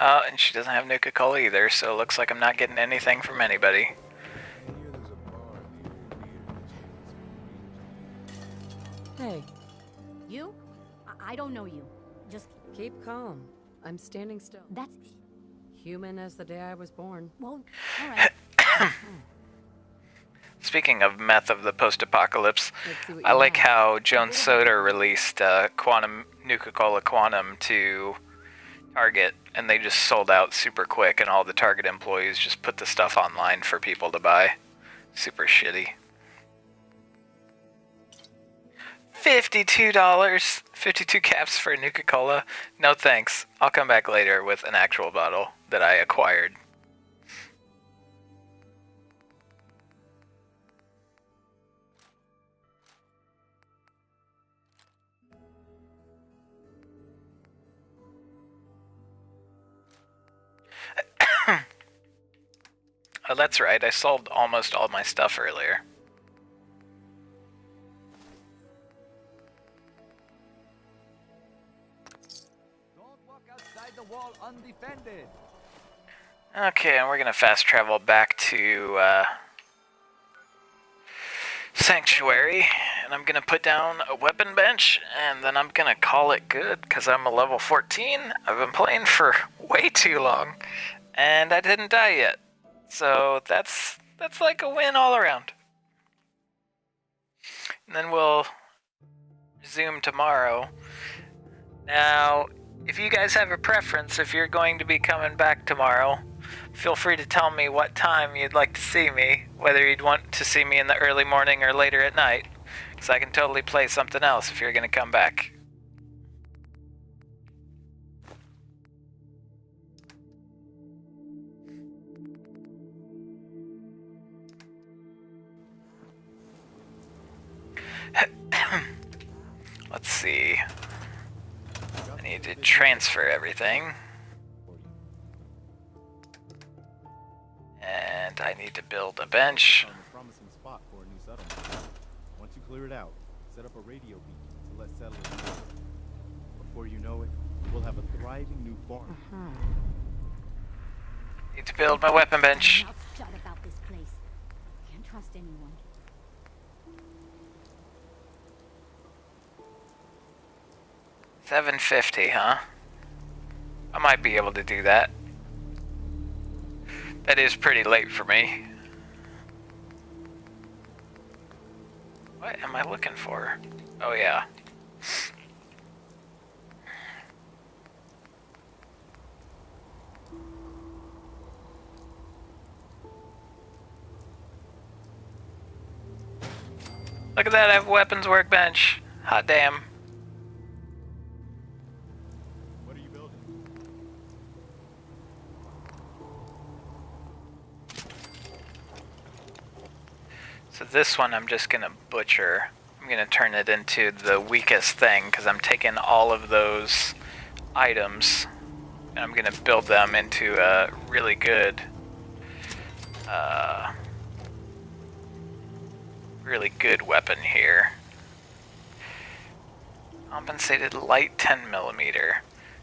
B: Oh, and she doesn't have Nuka-Cola either, so it looks like I'm not getting anything from anybody.
C: Hey.
P: You? I don't know you. Just
C: Keep calm. I'm standing still.
P: That's...
C: Human as the day I was born.
P: Well, alright.
B: Speaking of meth of the post-apocalypse,
C: Let's see what
B: I
C: you
B: like
C: have.
B: how Jones Soda released Quantum Nuka-Cola Quantum to Target, and they just sold out super quick, and all the Target employees just put the stuff online for people to buy. Super shitty. $52! 52 caps for Nuka-Cola? No thanks. I'll come back later with an actual bottle that I acquired. Oh, that's right. I sold almost all my stuff earlier.
Q: Don't walk outside the wall undefended.
B: Okay, and we're gonna fast travel back to Sanctuary, and I'm gonna put down a weapon bench, and then I'm gonna call it good, because I'm a level 14. I've been playing for way too long, and I didn't die yet. So that's like a win all around. And then we'll resume tomorrow. Now, if you guys have a preference, if you're going to be coming back tomorrow, feel free to tell me what time you'd like to see me, whether you'd want to see me in the early morning or later at night, because I can totally play something else if you're going to come back. Let's see. I need to transfer everything. And I need to build a bench.
E: Promising spot for a new settlement. Once you clear it out, set up a radio beacon to let settlers know. Before you know it, we'll have a thriving new farm.
B: Need to build my weapon bench.
P: Shut about this place. Can't trust anyone.
B: $750, huh? I might be able to do that. That is pretty late for me. What am I looking for? Oh yeah. Look at that, I have a weapons workbench. Hot damn.
E: What are you building?
B: So this one I'm just gonna butcher. I'm gonna turn it into the weakest thing because I'm taking all of those items and I'm gonna build them into a really good weapon here. Compensated light 10mm.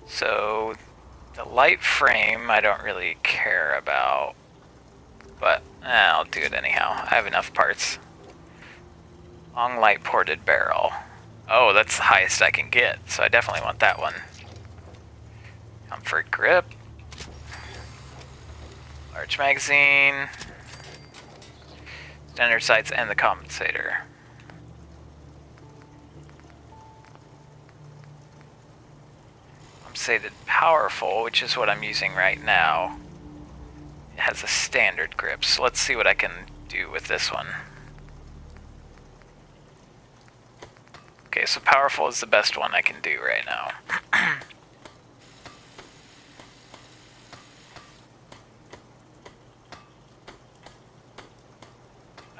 B: So the light frame I don't really care about, but I'll do it anyhow. I have enough parts. Long light ported barrel. Oh, that's the highest I can get, so I definitely want that one. Comfort grip. Large magazine. Standard sights and the compensator. Compensated powerful, which is what I'm using right now. It has a standard grip, so let's see what I can do with this one. Okay, so powerful is the best one I can do right now.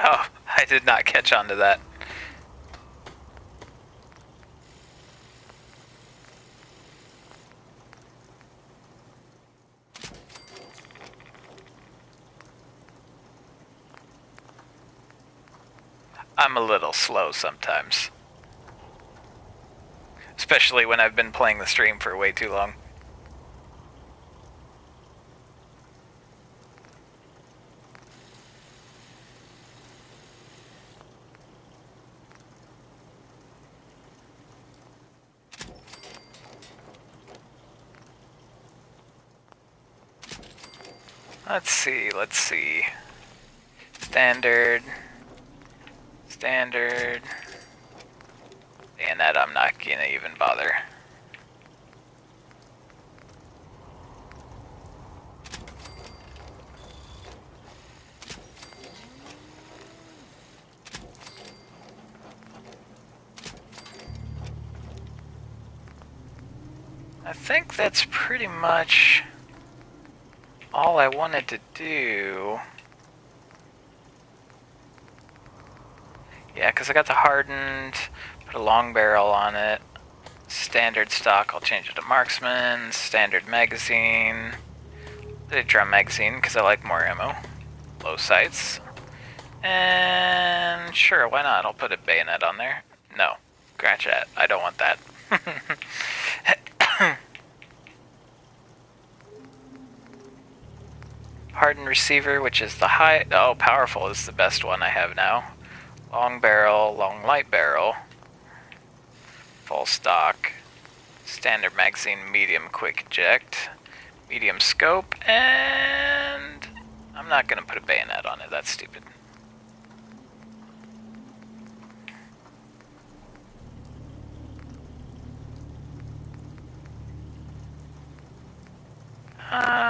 B: Oh, I did not catch on to that. I'm a little slow sometimes. Especially when I've been playing the stream for way too long. Let's see. Standard. And that I'm not gonna even bother. I think that's pretty much all I wanted to do. Yeah, because I got the hardened, put a long barrel on it. Standard stock, I'll change it to marksman. Standard magazine. The drum magazine, because I like more ammo. Low sights. And sure, why not? I'll put a bayonet on there. No, scratch that. I don't want that. Hardened receiver, which is the high... Oh, powerful is the best one I have now. Long barrel, long light barrel. Full stock. Standard magazine, medium quick eject. Medium scope, and... I'm not going to put a bayonet on it, that's stupid.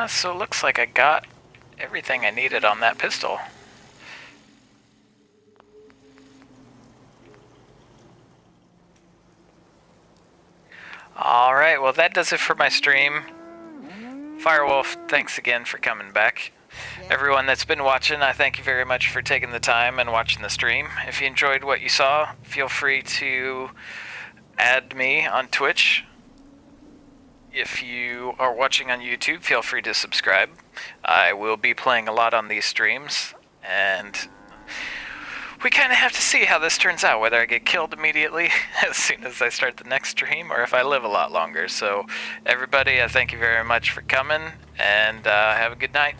B: So it looks like I got everything I needed on that pistol. Alright, well that does it for my stream. Firewolf, thanks again for coming back. Everyone that's been watching, I thank you very much for taking the time and watching the stream. If you enjoyed what you saw, feel free to add me on Twitch. If you are watching on YouTube, feel free to subscribe. I will be playing a lot on these streams, and we kind of have to see how this turns out, whether I get killed immediately as soon as I start the next stream, or if I live a lot longer. So, everybody, I thank you very much for coming, and have a good night.